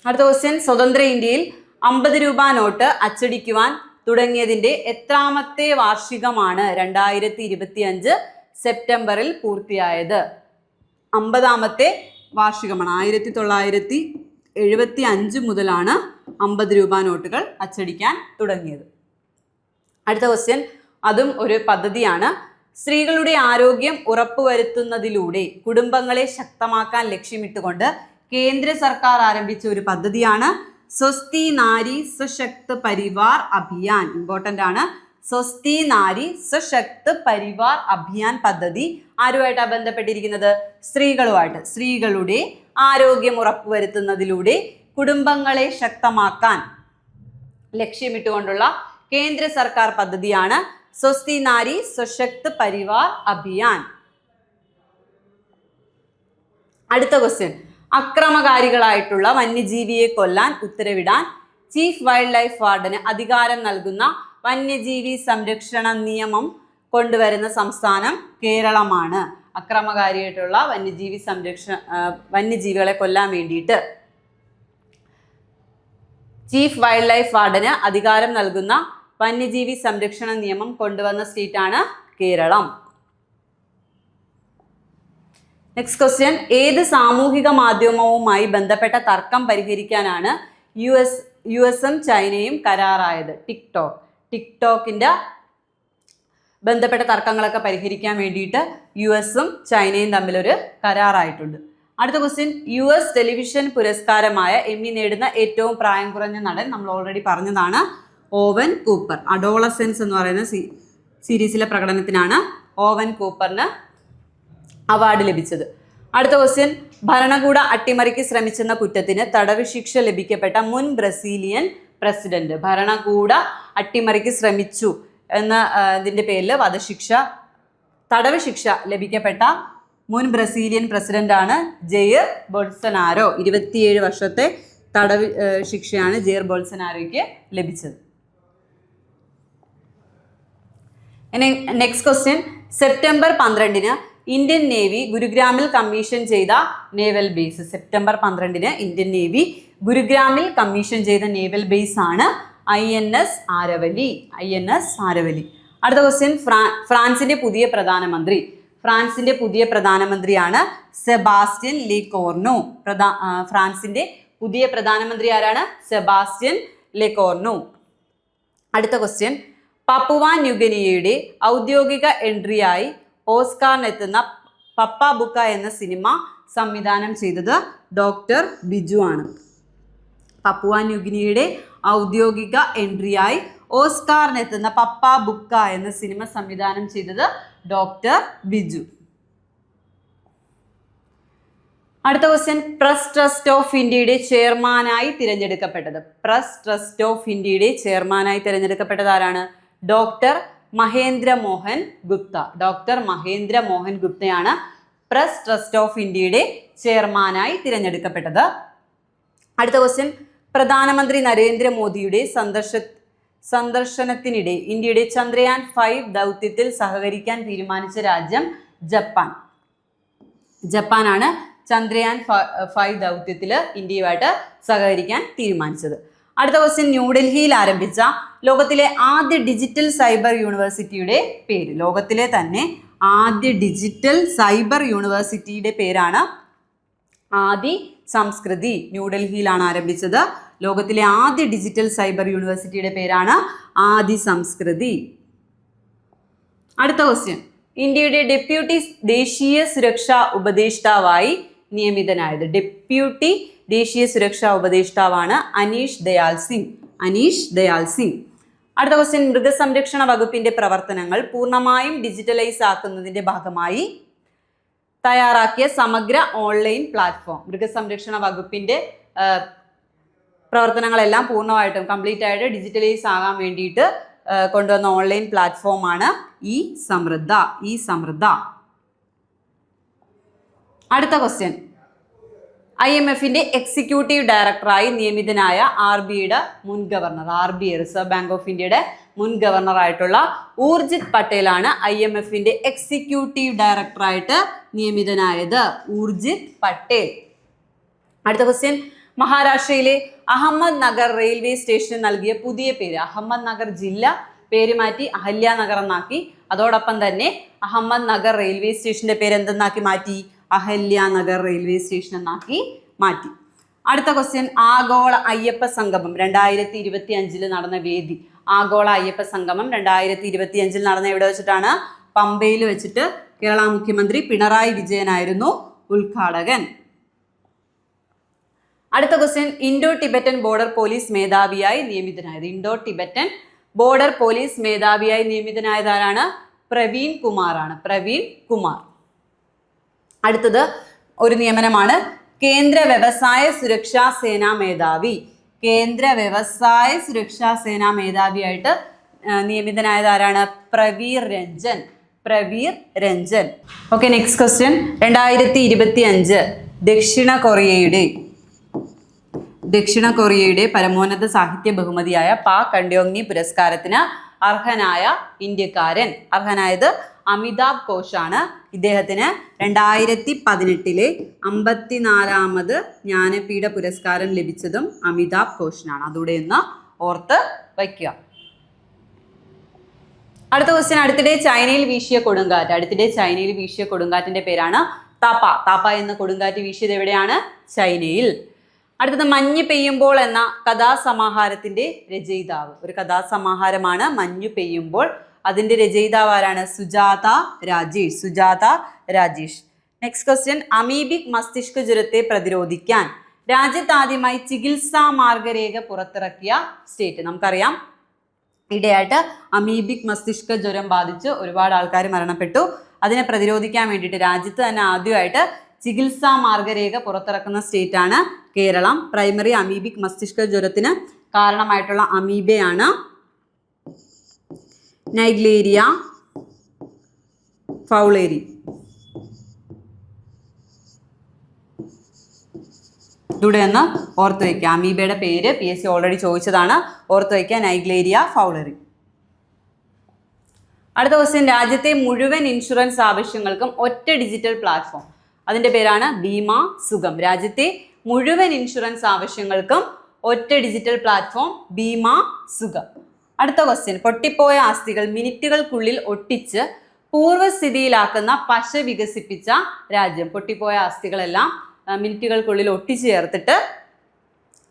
അടുത്ത ക്വസ്റ്റ്യൻ, സ്വതന്ത്ര ഇന്ത്യയിൽ 50 രൂപ നോട്ട് അച്ചടിക്കുവാൻ തുടങ്ങിയതിന്റെ എത്രാമത്തെ വാർഷികമാണ് 2025 സെപ്റ്റംബറിൽ പൂർത്തിയായത്? 50ാമത്തെ വാർഷികമാണ്. 1950 1975 മുതലാണ് 50 രൂപ നോട്ടുകൾ അച്ചടിക്കാൻ തുടങ്ങിയത്. അടുത്ത ക്വസ്റ്റ്യൻ, അതും ഒരു പദ്ധതിയാണ്. സ്ത്രീകളുടെ ആരോഗ്യം ഉറപ്പുവരുത്തുന്നതിലൂടെ കുടുംബങ്ങളെ ശക്തമാക്കാൻ ലക്ഷ്യമിട്ടുകൊണ്ട് കേന്ദ്ര സർക്കാർ ആരംഭിച്ച ഒരു പദ്ധതിയാണ് സ്വസ്തി നാരി സശക്ത് പരിവാർ അഭിയാൻ. ഇമ്പോർട്ടൻ്റ് ആണ്. സ്വസ്തി നാരി സശക്ത് പരിവാർ അഭിയാൻ പദ്ധതി ആരുമായിട്ടാണ് ബന്ധപ്പെട്ടിരിക്കുന്നത്? സ്ത്രീകളുമായിട്ട്. സ്ത്രീകളുടെ ആരോഗ്യം ഉറപ്പുവരുത്തുന്നതിലൂടെ കുടുംബങ്ങളെ ശക്തമാക്കാൻ ലക്ഷ്യമിട്ടുകൊണ്ടുള്ള കേന്ദ്ര സർക്കാർ പദ്ധതിയാണ് സ്വസ്തി നാരി സശക്ത് പരിവാർ അഭിയാൻ. അടുത്ത ക്വസ്റ്റ്യൻ, അക്രമകാരികളായിട്ടുള്ള വന്യജീവിയെ കൊല്ലാൻ ഉത്തരവിടാൻ ചീഫ് വൈൽഡ് ലൈഫ് വാർഡന് അധികാരം നൽകുന്ന വന്യജീവി സംരക്ഷണ നിയമം കൊണ്ടുവരുന്ന സംസ്ഥാനം കേരളമാണ്. അക്രമകാരിയായിട്ടുള്ള വന്യജീവികളെ കൊല്ലാൻ വേണ്ടിയിട്ട് ചീഫ് വൈൽഡ് ലൈഫ് വാർഡന് അധികാരം നൽകുന്ന വന്യജീവി സംരക്ഷണ നിയമം കൊണ്ടുവന്ന സ്റ്റേറ്റാണ് കേരളം. നെക്സ്റ്റ് ക്വസ്റ്റ്യൻ, ഏത് സാമൂഹിക മാധ്യമവുമായി ബന്ധപ്പെട്ട തർക്കം പരിഹരിക്കാനാണ് യുഎസും ചൈനയും കരാറായത്? ടിക്ടോക്കിന്റെ ബന്ധപ്പെട്ട തർക്കങ്ങളൊക്കെ പരിഹരിക്കാൻ വേണ്ടിയിട്ട് യുഎസും ചൈനയും തമ്മിലൊരു കരാറായിട്ടുണ്ട്. അടുത്ത ക്വസ്റ്റ്യൻ, US ടെലിവിഷൻ പുരസ്കാരമായ എമ്മി നേടുന്ന ഏറ്റവും പ്രായം കുറഞ്ഞ നടൻ നമ്മൾ ഓൾറെഡി പറഞ്ഞതാണ്, ഓവൻ കൂപ്പർ. അഡോളസെൻസ് എന്ന് പറയുന്ന സീരീസിലെ പ്രകടനത്തിനാണ് ഓവൻ കൂപ്പറിന് അവാർഡ് ലഭിച്ചത്. അടുത്ത ക്വസ്റ്റ്യൻ, ഭരണകൂട അട്ടിമറിക്ക് ശ്രമിച്ചെന്ന കുറ്റത്തിന് തടവ് ശിക്ഷ ലഭിക്കപ്പെട്ട മുൻ ബ്രസീലിയൻ പ്രസിഡന്റ്. ഭരണകൂട അട്ടിമറിക്ക് ശ്രമിച്ചു എന്ന ഇതിന്റെ പേരിൽ തടവ് ശിക്ഷ ലഭിക്കപ്പെട്ട മുൻ ബ്രസീലിയൻ പ്രസിഡന്റാണ് ജെയർ ബോൾസനാരോ. 27 വർഷത്തെ തടവ് ശിക്ഷയാണ് ജെയർ ബോൾസനാരോയ്ക്ക് ലഭിച്ചത്. Next question, September 12 Indian navy ഗുരുഗ്രാമിൽ കമ്മീഷൻ ചെയ്ത naval base. September 12 Indian navy ഗുരുഗ്രാമിൽ കമ്മീഷൻ ചെയ്ത നേവൽ ബേസ് ആണ് INS ആരവലി. അടുത്ത ക്വസ്റ്റ്യൻ, ഫ്രാൻസിന്റെ പുതിയ പ്രധാനമന്ത്രിയാണ് സെബാസ്റ്റ്യൻ ലെകോർണു. ഫ്രാൻസിന്റെ പുതിയ പ്രധാനമന്ത്രി ആരാണ്? സെബാസ്റ്റ്യൻ ലെകോർണു. അടുത്ത ക്വസ്റ്റ്യൻ, പപ്പുവ ന്യൂഗിനിയയുടെ ഔദ്യോഗിക എൻട്രിയായി ഓസ്കാറിനെത്തുന്ന പപ്പ ബുക്ക എന്ന സിനിമ സംവിധാനം ചെയ്തത് ഡോക്ടർ ബിജു ആണ്. പപ്പുവ ന്യൂഗിനിയയുടെ ഔദ്യോഗിക എൻട്രിയായി ഓസ്കാറിനെത്തുന്ന പപ്പ ബുക്ക എന്ന സിനിമ സംവിധാനം ചെയ്തത് ഡോക്ടർ ബിജു. അടുത്ത ക്വസ്റ്റ്യൻ, പ്രസ് ട്രസ്റ്റ് ഓഫ് ഇന്ത്യയുടെ ചെയർമാനായി തിരഞ്ഞെടുക്കപ്പെട്ടത് ആരാണ്? ഡോക്ടർ മഹേന്ദ്ര മോഹൻ ഗുപ്തയാണ് പ്രസ് ട്രസ്റ്റ് ഓഫ് ഇന്ത്യയുടെ ചെയർമാനായി തിരഞ്ഞെടുക്കപ്പെട്ടത്. അടുത്ത ക്വസ്റ്റ്യൻ, പ്രധാനമന്ത്രി നരേന്ദ്രമോദിയുടെ സന്ദർശനത്തിനിടെ ഇന്ത്യയുടെ ചന്ദ്രയാൻ 5 ദൗത്യത്തിൽ സഹകരിക്കാൻ തീരുമാനിച്ച രാജ്യം ജപ്പാനാണ്. ചന്ദ്രയാൻ 5 ദൗത്യത്തിൽ ഇന്ത്യയുമായിട്ട് സഹകരിക്കാൻ തീരുമാനിച്ചത്. അടുത്ത ക്വസ്റ്റ്യൻ, ന്യൂഡൽഹിയിൽ ആരംഭിച്ച ലോകത്തിലെ ആദ്യ ഡിജിറ്റൽ സൈബർ യൂണിവേഴ്സിറ്റിയുടെ പേര്. ലോകത്തിലെ തന്നെ ആദ്യ ഡിജിറ്റൽ സൈബർ യൂണിവേഴ്സിറ്റിയുടെ പേരാണ് ആദി സംസ്കൃതി. ന്യൂഡൽഹിയിലാണ് ആരംഭിച്ചത്. ലോകത്തിലെ ആദ്യ ഡിജിറ്റൽ സൈബർ യൂണിവേഴ്സിറ്റിയുടെ പേരാണ് ആദി സംസ്കൃതി. അടുത്ത ക്വസ്റ്റ്യൻ, ഇന്ത്യയുടെ ഡെപ്യൂട്ടി ദേശീയ സുരക്ഷാ ഉപദേഷ്ടാവായി നിയമിതനായത്. ഡെപ്യൂട്ടി ദേശീയ സുരക്ഷാ ഉപദേഷ്ടാവാണ് അനീഷ് ദയാൽ സിംഗ്. അടുത്ത ക്വസ്റ്റ്യൻ, മൃഗസംരക്ഷണ വകുപ്പിന്റെ പ്രവർത്തനങ്ങൾ പൂർണ്ണമായും ഡിജിറ്റലൈസ് ആക്കുന്നതിന്റെ ഭാഗമായി തയ്യാറാക്കിയ സമഗ്ര ഓൺലൈൻ പ്ലാറ്റ്ഫോം. മൃഗസംരക്ഷണ വകുപ്പിന്റെ പ്രവർത്തനങ്ങളെല്ലാം പൂർണ്ണമായിട്ടും കംപ്ലീറ്റ് ആയിട്ട് ഡിജിറ്റലൈസ് ആകാൻ വേണ്ടിയിട്ട് കൊണ്ടുവന്ന ഓൺലൈൻ പ്ലാറ്റ്ഫോമാണ് ഈ സമൃദ്ധ. അടുത്ത ക്വസ്റ്റ്യൻ, IMFന്റെ എക്സിക്യൂട്ടീവ് ഡയറക്ടറായി നിയമിതനായ RBIയുടെ മുൻ governor. RBI reserve bank of ഇന്ത്യയുടെ മുൻ ഗവർണറായിട്ടുള്ള ഊർജിത് പട്ടേലാണ് IMFന്റെ എക്സിക്യൂട്ടീവ് ഡയറക്ടറായിട്ട് നിയമിതനായത്. ഊർജിത് പട്ടേൽ. അടുത്ത ക്വസ്റ്റ്യൻ, മഹാരാഷ്ട്രയിലെ അഹമ്മദ് നഗർ റെയിൽവേ സ്റ്റേഷന് നൽകിയ പുതിയ പേര്. അഹമ്മദ് നഗർ ജില്ല പേര് മാറ്റി അഹല്യാനഗർ എന്നാക്കി. അതോടൊപ്പം തന്നെ അഹമ്മദ് നഗർ റെയിൽവേ സ്റ്റേഷന്റെ പേര് എന്തെന്നാക്കി മാറ്റി? അഹല്യാനഗർ റെയിൽവേ സ്റ്റേഷൻ എന്നാക്കി മാറ്റി. അടുത്ത ക്വസ്റ്റ്യൻ, ആഗോള അയ്യപ്പ സംഗമം 2025 നടന്ന വേദി. ആഗോള അയ്യപ്പ സംഗമം 2025 നടന്ന എവിടെ വെച്ചിട്ടാണ്? പമ്പയിൽ വെച്ചിട്ട്. കേരള മുഖ്യമന്ത്രി പിണറായി വിജയനായിരുന്നു ഉദ്ഘാടകൻ. അടുത്ത question, Indo Tibetan border police മേധാവിയായി നിയമിതനായത്. ഇൻഡോ ടിബറ്റൻ ബോർഡർ പോലീസ് മേധാവിയായി നിയമിതനായത് ആരാണ്? പ്രവീൺ കുമാർ ആണ്. പ്രവീൺ കുമാർ. അടുത്തത് ഒരു നിയമനമാണ്, കേന്ദ്ര വ്യവസായ സുരക്ഷാ സേനാ മേധാവി. കേന്ദ്ര വ്യവസായ സുരക്ഷാ സേനാ മേധാവിയായിട്ട് നിയമിതനായത് ആരാണ്? Prabir Ranjan. Prabir Ranjan. Okay, next question, 2025 ദക്ഷിണ കൊറിയയുടെ പരമോന്നത സാഹിത്യ ബഹുമതിയായ പാ കണ്ട്യോങ്നി പുരസ്കാരത്തിന് അർഹനായ ഇന്ത്യക്കാരൻ. അർഹനായത് അമിതാഭ് ഘോഷാണ്. ഇദ്ദേഹത്തിന് 2018 54ാമത് ജ്ഞാനപീഠ പുരസ്കാരം ലഭിച്ചതും അമിതാഭ് ഘോഷിനാണ്. അതുകൂടെ ഒന്ന് ഓർത്ത് വയ്ക്കുക. അടുത്ത ക്വസ്റ്റ്യൻ, അടുത്തിടെ ചൈനയിൽ വീശിയ കൊടുങ്കാറ്റ്. അടുത്തിടെ ചൈനയിൽ വീശിയ കൊടുങ്കാറ്റിന്റെ പേരാണ് താപ്പ. താപ്പ എന്ന കൊടുങ്കാറ്റ് വീശിയത് എവിടെയാണ്? ചൈനയിൽ. അടുത്തത്, മഞ്ഞ് പെയ്യുമ്പോൾ എന്ന കഥാസമാഹാരത്തിന്റെ രചയിതാവ്. ഒരു കഥാസമാഹാരമാണ് മഞ്ഞു പെയ്യുമ്പോൾ. അതിന്റെ രചയിതാവ് ആരാണ്? Sujatha Rajesh. Sujatha Rajesh. Next question, amoebic മസ്തിഷ്ക ജ്വരത്തെ പ്രതിരോധിക്കാൻ രാജ്യത്ത് ആദ്യമായി ചികിത്സാ മാർഗരേഖ പുറത്തിറക്കിയ സ്റ്റേറ്റ്. നമുക്കറിയാം, ഇടയായിട്ട് അമീബിക് മസ്തിഷ്ക ജ്വരം ബാധിച്ച് ഒരുപാട് ആൾക്കാർ മരണപ്പെട്ടു. അതിനെ പ്രതിരോധിക്കാൻ വേണ്ടിയിട്ട് രാജ്യത്ത് തന്നെ ആദ്യമായിട്ട് ചികിത്സാ മാർഗരേഖ പുറത്തിറക്കുന്ന സ്റ്റേറ്റ് ആണ് കേരളം. പ്രൈമറി അമീബിക് മസ്തിഷ്ക ജ്വരത്തിന് കാരണമായിട്ടുള്ള അമീബയാണ് നൈഗ്ലേരിയ ഫൗളേരി. ഇവിടെ ഒന്ന് ഓർത്ത് വയ്ക്കുക. അമീബയുടെ പേര് PSC ഓൾറെഡി ചോദിച്ചതാണ്. ഓർത്ത് വയ്ക്കുക, നൈഗ്ലേരിയ ഫൗളേരി. അടുത്ത ക്വസ്റ്റ്യൻ, രാജ്യത്തെ മുഴുവൻ ഇൻഷുറൻസ് ആവശ്യങ്ങൾക്കും ഒറ്റ ഡിജിറ്റൽ പ്ലാറ്റ്ഫോം. അതിന്റെ പേരാണ് ബീമാ സുഗം. രാജ്യത്തെ മുഴുവൻ ഇൻഷുറൻസ് ആവശ്യങ്ങൾക്കും ഒറ്റ ഡിജിറ്റൽ പ്ലാറ്റ്ഫോം ബീമാ സുഗം. അടുത്ത ക്വസ്റ്റ്യൻ, പൊട്ടിപ്പോയ അസ്ഥികൾ മിനിറ്റുകൾക്കുള്ളിൽ ഒട്ടിച്ച് പൂർവ്വസ്ഥിതിയിലാക്കുന്ന പശ വികസിപ്പിച്ച രാജ്യം. പൊട്ടിപ്പോയ അസ്ഥികളെല്ലാം മിനിറ്റുകൾക്കുള്ളിൽ ഒട്ടിച്ചു ചേർത്തിട്ട്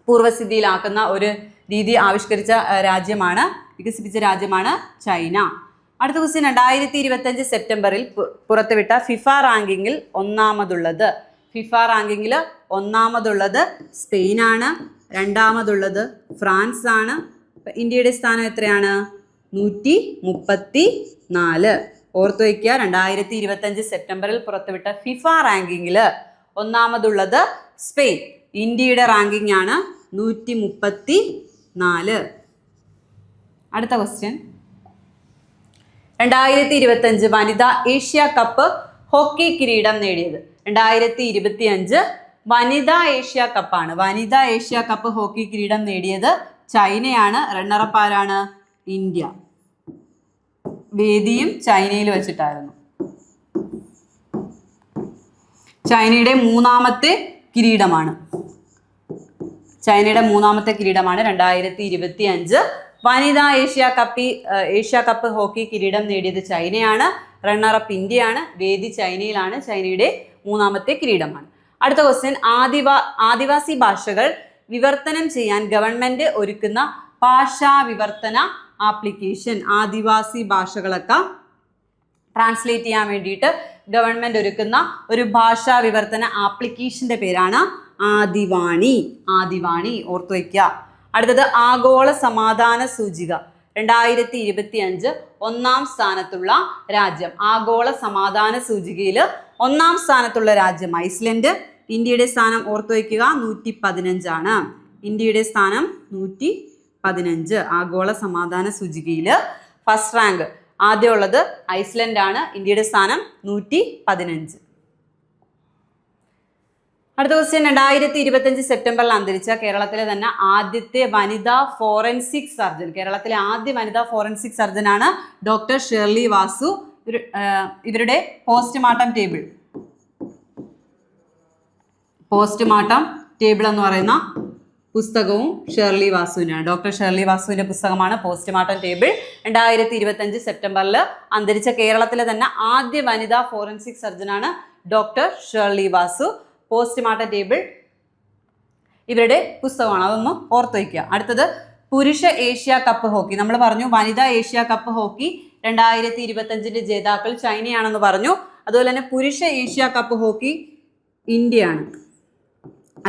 പൂർവ്വസ്ഥിതിയിലാക്കുന്ന ഒരു രീതി ആവിഷ്കരിച്ച വികസിപ്പിച്ച രാജ്യമാണ് ചൈന. അടുത്ത ക്വസ്റ്റ്യൻ, 2025 സെപ്റ്റംബറിൽ പുറത്തുവിട്ട ഫിഫ റാങ്കിങ്ങിൽ ഒന്നാമതുള്ളത്. ഫിഫ റാങ്കിങ്ങിൽ ഒന്നാമതുള്ളത് സ്പെയിനാണ്. രണ്ടാമതുള്ളത് ഫ്രാൻസ് ആണ്. ഇന്ത്യയുടെ സ്ഥാനം എത്രയാണ്? 134. ഓർത്തു വയ്ക്കുക, 2025 സെപ്റ്റംബറിൽ പുറത്തുവിട്ട ഫിഫ റാങ്കിങ്ങിൽ ഒന്നാമതുള്ളത് സ്പെയിൻ. ഇന്ത്യയുടെ റാങ്കിങ് ആണ് 134. അടുത്ത ക്വസ്റ്റ്യൻ, 2025 വനിതാ ഏഷ്യ കപ്പ് ഹോക്കി കിരീടം നേടിയത്. 2025 വനിതാ ഏഷ്യ കപ്പാണ്. വനിതാ ഏഷ്യ കപ്പ് ഹോക്കി കിരീടം നേടിയത് ചൈനയാണ്. റണ്ണറപ്പ് ആരാണ്? ഇന്ത്യ. വേദിയും ചൈനയിൽ വെച്ചിട്ടായിരുന്നു. ചൈനയുടെ മൂന്നാമത്തെ കിരീടമാണ്. 2025 വനിതാ ഏഷ്യ കപ്പ് ഹോക്കി കിരീടം നേടിയത് ചൈനയാണ്. റണ്ണറപ്പ് ഇന്ത്യയാണ്. വേദി ചൈനയിലാണ്. ചൈനയുടെ മൂന്നാമത്തെ കിരീടമാണ്. അടുത്ത ക്വസ്റ്റ്യൻ, ആദിവാസി ഭാഷകൾ വിവർത്തനം ചെയ്യാൻ ഗവൺമെന്റ് ഒരുക്കുന്ന ഭാഷാ വിവർത്തന ആപ്ലിക്കേഷൻ. ആദിവാസി ഭാഷകളൊക്കെ ട്രാൻസ്ലേറ്റ് ചെയ്യാൻ വേണ്ടിയിട്ട് ഗവൺമെന്റ് ഒരുക്കുന്ന ഒരു ഭാഷാ വിവർത്തന ആപ്ലിക്കേഷന്റെ പേരാണ് ആദിവാണി. ആദിവാണി ഓർത്തു വയ്ക്കുക. അടുത്തത്, ആഗോള സമാധാന സൂചിക 2025 ഒന്നാം സ്ഥാനത്തുള്ള രാജ്യം. ആഗോള സമാധാന സൂചികയിൽ ഒന്നാം സ്ഥാനത്തുള്ള രാജ്യം ഐസ്ലൻഡ്. ഇന്ത്യയുടെ സ്ഥാനം ഓർത്തു വയ്ക്കുക, 115 ആണ്. ഇന്ത്യയുടെ സ്ഥാനം 115. ആഗോള സമാധാന സൂചികയിൽ ഫസ്റ്റ് റാങ്ക് ആദ്യമുള്ളത് ഐസ്ലൻഡ് ആണ്. ഇന്ത്യയുടെ സ്ഥാനം 115. അടുത്ത ക്വസ്റ്റ്യൻ, 2025 സെപ്റ്റംബറിൽ അന്തരിച്ച കേരളത്തിലെ തന്നെ ആദ്യത്തെ വനിതാ ഫോറൻസിക് സർജൻ. കേരളത്തിലെ ആദ്യ വനിതാ ഫോറൻസിക് സർജനാണ് ഡോക്ടർ ഷേർലി വാസു. ഇവരുടെ പോസ്റ്റ്മോർട്ടം ടേബിൾ എന്ന് പറയുന്ന പുസ്തകവും ഷേർലി വാസുവിനാണ്. ഡോക്ടർ ഷേർലി വാസുവിന്റെ പുസ്തകമാണ് പോസ്റ്റ്മോർട്ടം ടേബിൾ. 2025 സെപ്റ്റംബറിൽ അന്തരിച്ച കേരളത്തിലെ തന്നെ ആദ്യ വനിതാ ഫോറൻസിക് സർജനാണ് doctor Shirley Vasu. Postmortem table ഇവരുടെ പുസ്തകമാണ്, അതൊന്ന് ഓർത്ത് വയ്ക്കുക. അടുത്തത് പുരുഷ ഏഷ്യ കപ്പ് ഹോക്കി. നമ്മൾ പറഞ്ഞു വനിതാ ഏഷ്യ കപ്പ് ഹോക്കി 2025 ജേതാക്കൾ ചൈനയാണെന്ന് പറഞ്ഞു. അതുപോലെ തന്നെ പുരുഷ ഏഷ്യ കപ്പ് ഹോക്കി ഇന്ത്യയാണ്,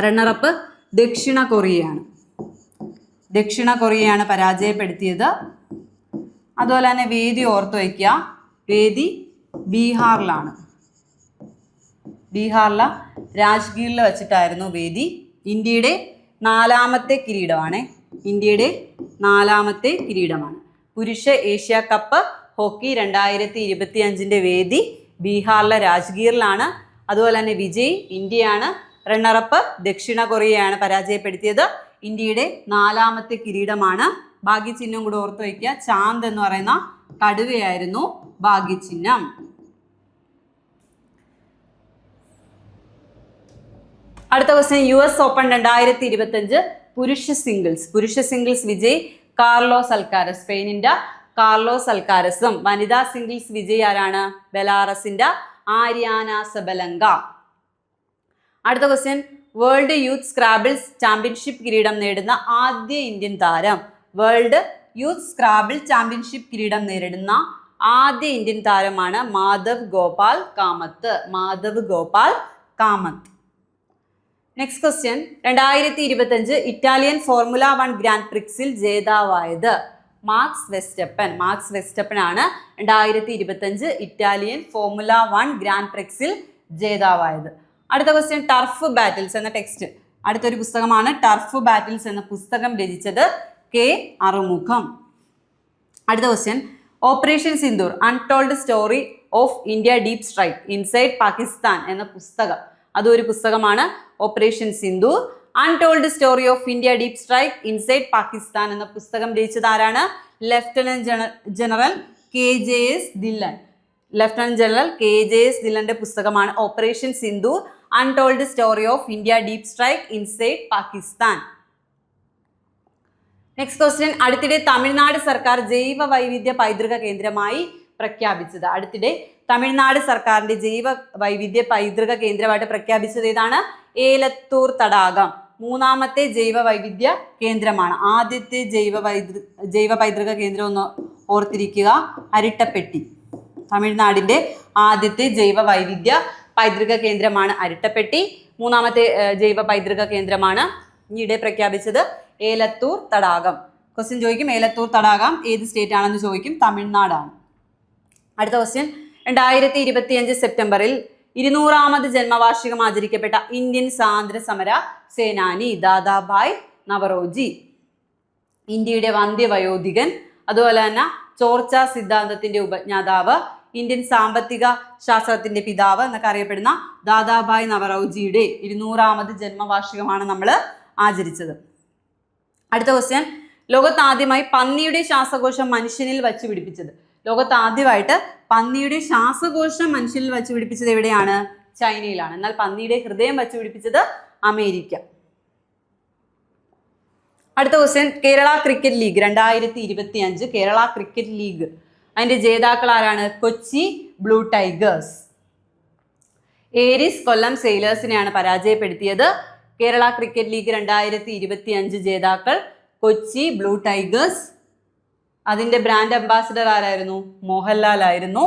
റണ്ണറപ്പ് ദക്ഷിണ കൊറിയയാണ്. ദക്ഷിണ കൊറിയയാണ് പരാജയപ്പെടുത്തിയത്. അതുപോലെ തന്നെ വേദി ഓർത്ത് വയ്ക്കുക, വേദി ബീഹാറിലാണ്. ബീഹാറിലെ രാജ്ഗീറിൽ വെച്ചിട്ടായിരുന്നു വേദി. ഇന്ത്യയുടെ 4ാമത്തെ കിരീടമാണ്. ഇന്ത്യയുടെ 4ാമത്തെ കിരീടമാണ്. പുരുഷ ഏഷ്യ കപ്പ് ഹോക്കി 2025 വേദി ബീഹാറിലെ രാജ്ഗീറിലാണ്. അതുപോലെ തന്നെ വിജയ് ഇന്ത്യയാണ്, റണ്ണറപ്പ് ദക്ഷിണ കൊറിയയാണ് പരാജയപ്പെടുത്തിയത്. ഇന്ത്യയുടെ 4ാമത്തെ കിരീടമാണ്. ഭാഗ്യചിഹ്നം കൂടെ ഓർത്ത് വയ്ക്കുക, ചാന്ദ് എന്ന് പറയുന്ന കടുവയായിരുന്നു ഭാഗ്യചിഹ്നം. അടുത്ത ക്വസ്റ്റ്യൻ US ഓപ്പൺ 2025 പുരുഷ സിംഗിൾസ് വിജയ് കാർലോസ് അൽക്കാരസ്, സ്പെയിനിന്റെ കാർലോസ് അൽക്കാരസും. വനിതാ സിംഗിൾസ് വിജയ് ആരാണ്? ബെലാറസിന്റെ ആര്യാന സബലങ്ക. അടുത്ത question world youth Scrabbles championship കിരീടം നേടുന്ന ആദ്യ ഇന്ത്യൻ താരം. വേൾഡ് യൂത്ത് സ്ക്രാബിൾ ചാമ്പ്യൻഷിപ്പ് കിരീടം നേരിടുന്ന ആദ്യ ഇന്ത്യൻ താരമാണ് Madhav Gopal Kamath. Next question 2025 Italian formula 1 grand പ്രിക്സിൽ ജേതാവായത്. മാക്സ് വെസ്റ്റപ്പൻ ആണ് 2025 ഇറ്റാലിയൻ ഫോർമുല 1 ഗ്രാൻഡ് പ്രിക്സിൽ ജേതാവായത്. അടുത്ത ക്വസ്റ്റ്യൻ ടർഫ് ബാറ്റിൽസ് എന്ന ടെക്സ്റ്റ്. അടുത്തൊരു പുസ്തകമാണ് ടർഫ് ബാറ്റിൽസ് എന്ന പുസ്തകം രചിച്ചത് കെ അറുമുഖം. അടുത്ത question operation Sindoor untold story of India deep strike inside Pakistan എന്ന പുസ്തകം, അതൊരു പുസ്തകമാണ്. Operation Sindoor untold story of India deep strike inside Pakistan എന്ന പുസ്തകം രചിച്ചത് ആരാണ്? ലഫ്റ്റനന്റ് ജനറൽ KJS ധില്ലന്റെ പുസ്തകമാണ് operation Sindoor untold story of India deep strike inside Pakistan. Next question അടുത്തിടെ തമിഴ്നാട് സർക്കാർ ജൈവ വൈവിധ്യ പൈതൃക കേന്ദ്രമായി പ്രഖ്യാപിച്ചത്. അടുത്തിടെ തമിഴ്നാട് സർക്കാരിന്റെ ജൈവ വൈവിധ്യ പൈതൃക കേന്ദ്രമായിട്ട് പ്രഖ്യാപിച്ചത് ഏതാണ്? ഏലത്തൂർ തടാകം 3ാമത്തെ ജൈവ വൈവിധ്യ കേന്ദ്രമാണ്. ആദ്യത്തെ ജൈവ പൈതൃക കേന്ദ്രം ഒന്ന് ഓർത്തിരിക്കുക, അരിട്ടപ്പെട്ടി. തമിഴ്നാടിന്റെ ആദ്യത്തെ ജൈവ വൈവിധ്യ പൈതൃക കേന്ദ്രമാണ് അരിട്ടപ്പെട്ടി. 3ാമത്തെ ജൈവ പൈതൃക കേന്ദ്രമാണ് ഈയിടെ പ്രഖ്യാപിച്ചത് ഏലത്തൂർ തടാകം. ക്വസ്റ്റ്യൻ ചോദിക്കും, ഏലത്തൂർ തടാകം ഏത് സ്റ്റേറ്റ് ആണെന്ന് ചോദിക്കും, തമിഴ്നാടാണ്. അടുത്ത ക്വസ്റ്റ്യൻ 2025 സെപ്റ്റംബറിൽ 200ാമത് ജന്മവാർഷികം ആചരിക്കപ്പെട്ട ഇന്ത്യൻ സ്വാതന്ത്ര്യ സമര സേനാനി ദാദാഭായ് നവറോജി. ഇന്ത്യയുടെ വന്ധ്യവയോധികൻ, അതുപോലെ തന്നെ ചോർച്ച സിദ്ധാന്തത്തിന്റെ ഉപജ്ഞാതാവ്, ഇന്ത്യൻ സാമ്പത്തിക ശാസ്ത്രത്തിന്റെ പിതാവ് എന്നൊക്കെ അറിയപ്പെടുന്ന ദാദാഭായ് നവറോജിയുടെ 200ാമത് ജന്മവാർഷികമാണ് നമ്മൾ ആചരിച്ചത്. അടുത്ത ക്വസ്റ്റ്യൻ ലോകത്താദ്യമായി പന്നിയുടെ ശ്വാസകോശം മനുഷ്യനിൽ വച്ച് പിടിപ്പിച്ചത്. ലോകത്താദ്യമായിട്ട് പന്നിയുടെ ശ്വാസകോശം മനുഷ്യനിൽ വച്ച് പിടിപ്പിച്ചത് എവിടെയാണ്? ചൈനയിലാണ്. എന്നാൽ പന്നിയുടെ ഹൃദയം വച്ച് പിടിപ്പിച്ചത് അമേരിക്ക. അടുത്ത question Kerala cricket league 2025 Kerala cricket league അതിന്റെ ജേതാക്കൾ ആരാണ്? Kochi blue tigers. ഏരിസ് കൊല്ലം സെയിലേഴ്സിനെയാണ് പരാജയപ്പെടുത്തിയത്. കേരള ക്രിക്കറ്റ് ലീഗ് 2025 ജേതാക്കൾ കൊച്ചി ബ്ലൂ ടൈഗേഴ്സ്. അതിന്റെ ബ്രാൻഡ് അംബാസിഡർ ആരായിരുന്നു? മോഹൻലാൽ ആയിരുന്നു.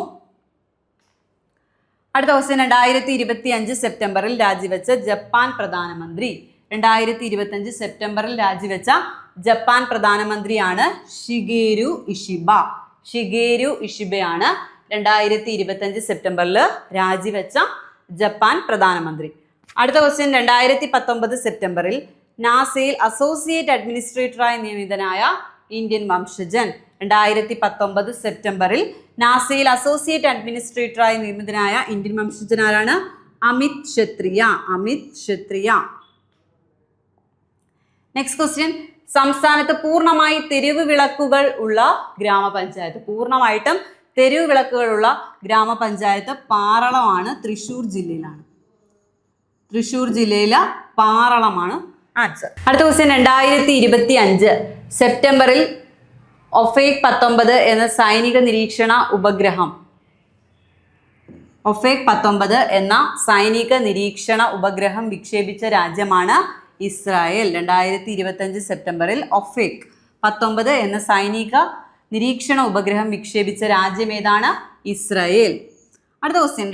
അടുത്ത ക്വസ്റ്റ്യൻ 2025 സെപ്റ്റംബറിൽ രാജിവെച്ച ജപ്പാൻ പ്രധാനമന്ത്രി. 2025 സെപ്റ്റംബറിൽ രാജിവെച്ച ജപ്പാൻ പ്രധാനമന്ത്രിയാണ് ഷിഗേരു ഇഷിബയാണ് 2025 സെപ്റ്റംബറിൽ രാജിവെച്ച ജപ്പാൻ പ്രധാനമന്ത്രി. അടുത്ത ക്വസ്റ്റ്യൻ 2019 സെപ്റ്റംബറിൽ നാസയിൽ അസോസിയേറ്റ് അഡ്മിനിസ്ട്രേറ്ററായി നിയമിതനായ ഇന്ത്യൻ വംശജൻ. 2019 സെപ്റ്റംബറിൽ നാസയിൽ അസോസിയേറ്റ് അഡ്മിനിസ്ട്രേറ്ററായി നിയമിതനായ ഇന്ത്യൻ വംശജൻ ആരാണ്? അമിത് ക്ഷത്രിയ. നെക്സ്റ്റ് ക്വസ്റ്റ്യൻ സംസ്ഥാനത്ത് പൂർണ്ണമായി തെരുവ് വിളക്കുകൾ ഉള്ള ഗ്രാമപഞ്ചായത്ത്. പൂർണ്ണമായിട്ടും തെരുവ് വിളക്കുകളുള്ള ഗ്രാമപഞ്ചായത്ത് പാറളമാണ്, തൃശ്ശൂർ ജില്ലയിലാണ്. തൃശ്ശൂർ ജില്ലയിലെ പാറളമാണ് ആൻസർ. അടുത്ത ക്വസ്റ്റ്യൻ 2025 സെപ്റ്റംബറിൽ ഒഫേക് 19 എന്ന സൈനിക നിരീക്ഷണ ഉപഗ്രഹം. ഒഫേക് 19 എന്ന സൈനിക നിരീക്ഷണ ഉപഗ്രഹം വിക്ഷേപിച്ച രാജ്യമാണ് ഇസ്രായേൽ. 2025 സെപ്റ്റംബറിൽ ഒഫേക് 19 എന്ന സൈനിക നിരീക്ഷണ ഉപഗ്രഹം വിക്ഷേപിച്ച രാജ്യം ഏതാണ്? ഇസ്രായേൽ. അടുത്ത ക്വസ്റ്റ്യൻ,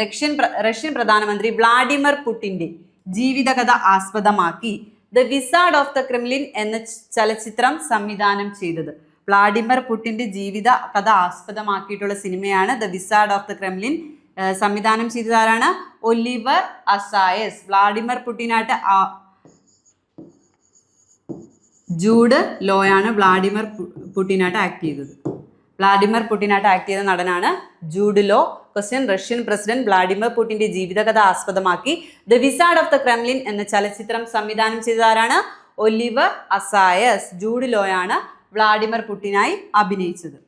റഷ്യൻ പ്രധാനമന്ത്രി വ്ളാഡിമിർ പുടിന്റെ ജീവിതകഥ ആസ്പദമാക്കി the wizard of the Kremlin എന്ന ചലച്ചിത്രം സംവിധാനം ചെയ്തത്. വ്ളാഡിമിർ പുടിന്റെ ജീവിത കഥ ആസ്പദമാക്കിയിട്ടുള്ള സിനിമയാണ് the wizard of the Kremlin. സംവിധാനം ചെയ്തതാരാണ്? Oliver Assayas. വ്ളാഡിമിർ പുടിനായിട്ട് ജൂഡ് ലോയാണ് വ്ളാഡിമിർ പുടിനായിട്ട് ആക്ട് ചെയ്തത്. വ്ളാഡിമിർ പുടിനായിട്ട് ആക്ട് ചെയ്ത നടനാണ് Jude Law. Question, Russian president Vladimir പുടിന്റെ ജീവിതകഥ ആസ്പദമാക്കി the wizard of the Kremlin എന്ന ചലച്ചിത്രം സംവിധാനം ചെയ്തതാരാണ്? Oliver Assayas. ജൂഡ് ലോയാണ് വ്ളാഡിമിർ പുടിനായി അഭിനയിച്ചത്.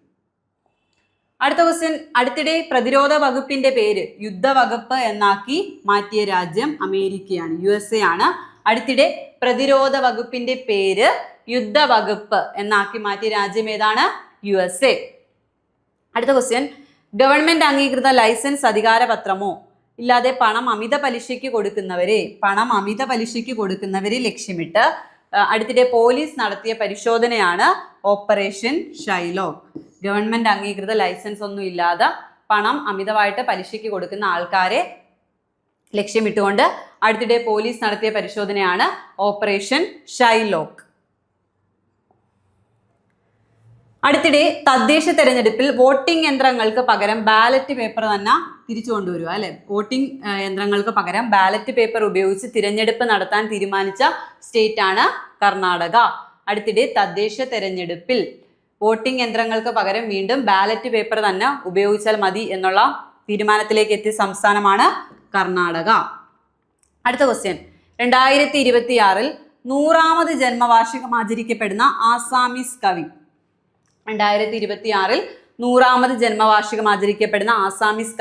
അടുത്ത ക്വസ്റ്റ്യൻ, അടുത്തിടെ പ്രതിരോധ വകുപ്പിന്റെ പേര് യുദ്ധവകുപ്പ് എന്നാക്കി മാറ്റിയ രാജ്യം അമേരിക്കയാണ്, USA ആണ്. അടുത്തിടെ പ്രതിരോധ വകുപ്പിന്റെ പേര് യുദ്ധവകുപ്പ് എന്നാക്കി മാറ്റിയ രാജ്യം ഏതാണ്? USA. അടുത്ത ക്വസ്റ്റ്യൻ, ഗവൺമെന്റ് അംഗീകൃത ലൈസൻസ് അധികാരപത്രമോ ഇല്ലാതെ പണം അമിത പലിശയ്ക്ക് കൊടുക്കുന്നവരെ ലക്ഷ്യമിട്ട് അടുത്തിടെ പോലീസ് നടത്തിയ പരിശോധനയാണ് ഓപ്പറേഷൻ ഷൈലോക്ക്. ഗവൺമെന്റ് അംഗീകൃത ലൈസൻസ് ഒന്നും ഇല്ലാതെ പണം അമിതമായിട്ട് പലിശയ്ക്ക് കൊടുക്കുന്ന ആൾക്കാരെ ലക്ഷ്യമിട്ടുകൊണ്ട് അടുത്തിടെ പോലീസ് നടത്തിയ പരിശോധനയാണ് ഓപ്പറേഷൻ ഷൈലോക്ക്. അടുത്തിടെ തദ്ദേശ തെരഞ്ഞെടുപ്പിൽ വോട്ടിംഗ് യന്ത്രങ്ങൾക്ക് പകരം ബാലറ്റ് പേപ്പർ തന്നെ തിരിച്ചു കൊണ്ടുവരിക അല്ലെ. വോട്ടിംഗ് യന്ത്രങ്ങൾക്ക് പകരം ബാലറ്റ് പേപ്പർ ഉപയോഗിച്ച് തിരഞ്ഞെടുപ്പ് നടത്താൻ തീരുമാനിച്ച സ്റ്റേറ്റ് ആണ് കർണാടക. അടുത്തിടെ തദ്ദേശ തെരഞ്ഞെടുപ്പിൽ വോട്ടിംഗ് യന്ത്രങ്ങൾക്ക് പകരം വീണ്ടും ബാലറ്റ് പേപ്പർ തന്നെ ഉപയോഗിച്ചാൽ മതി എന്നുള്ള തീരുമാനത്തിലേക്ക് എത്തിയ സംസ്ഥാനമാണ് കർണാടക. അടുത്ത ക്വസ്റ്റ്യൻ, 2026 100ാമത് ജന്മവാർഷികം ആചരിക്കപ്പെടുന്ന ആസാമീസ് കവി. 2026 100ാമത് ജന്മവാർഷികം ആചരിക്കപ്പെടുന്ന ആസാമീസ്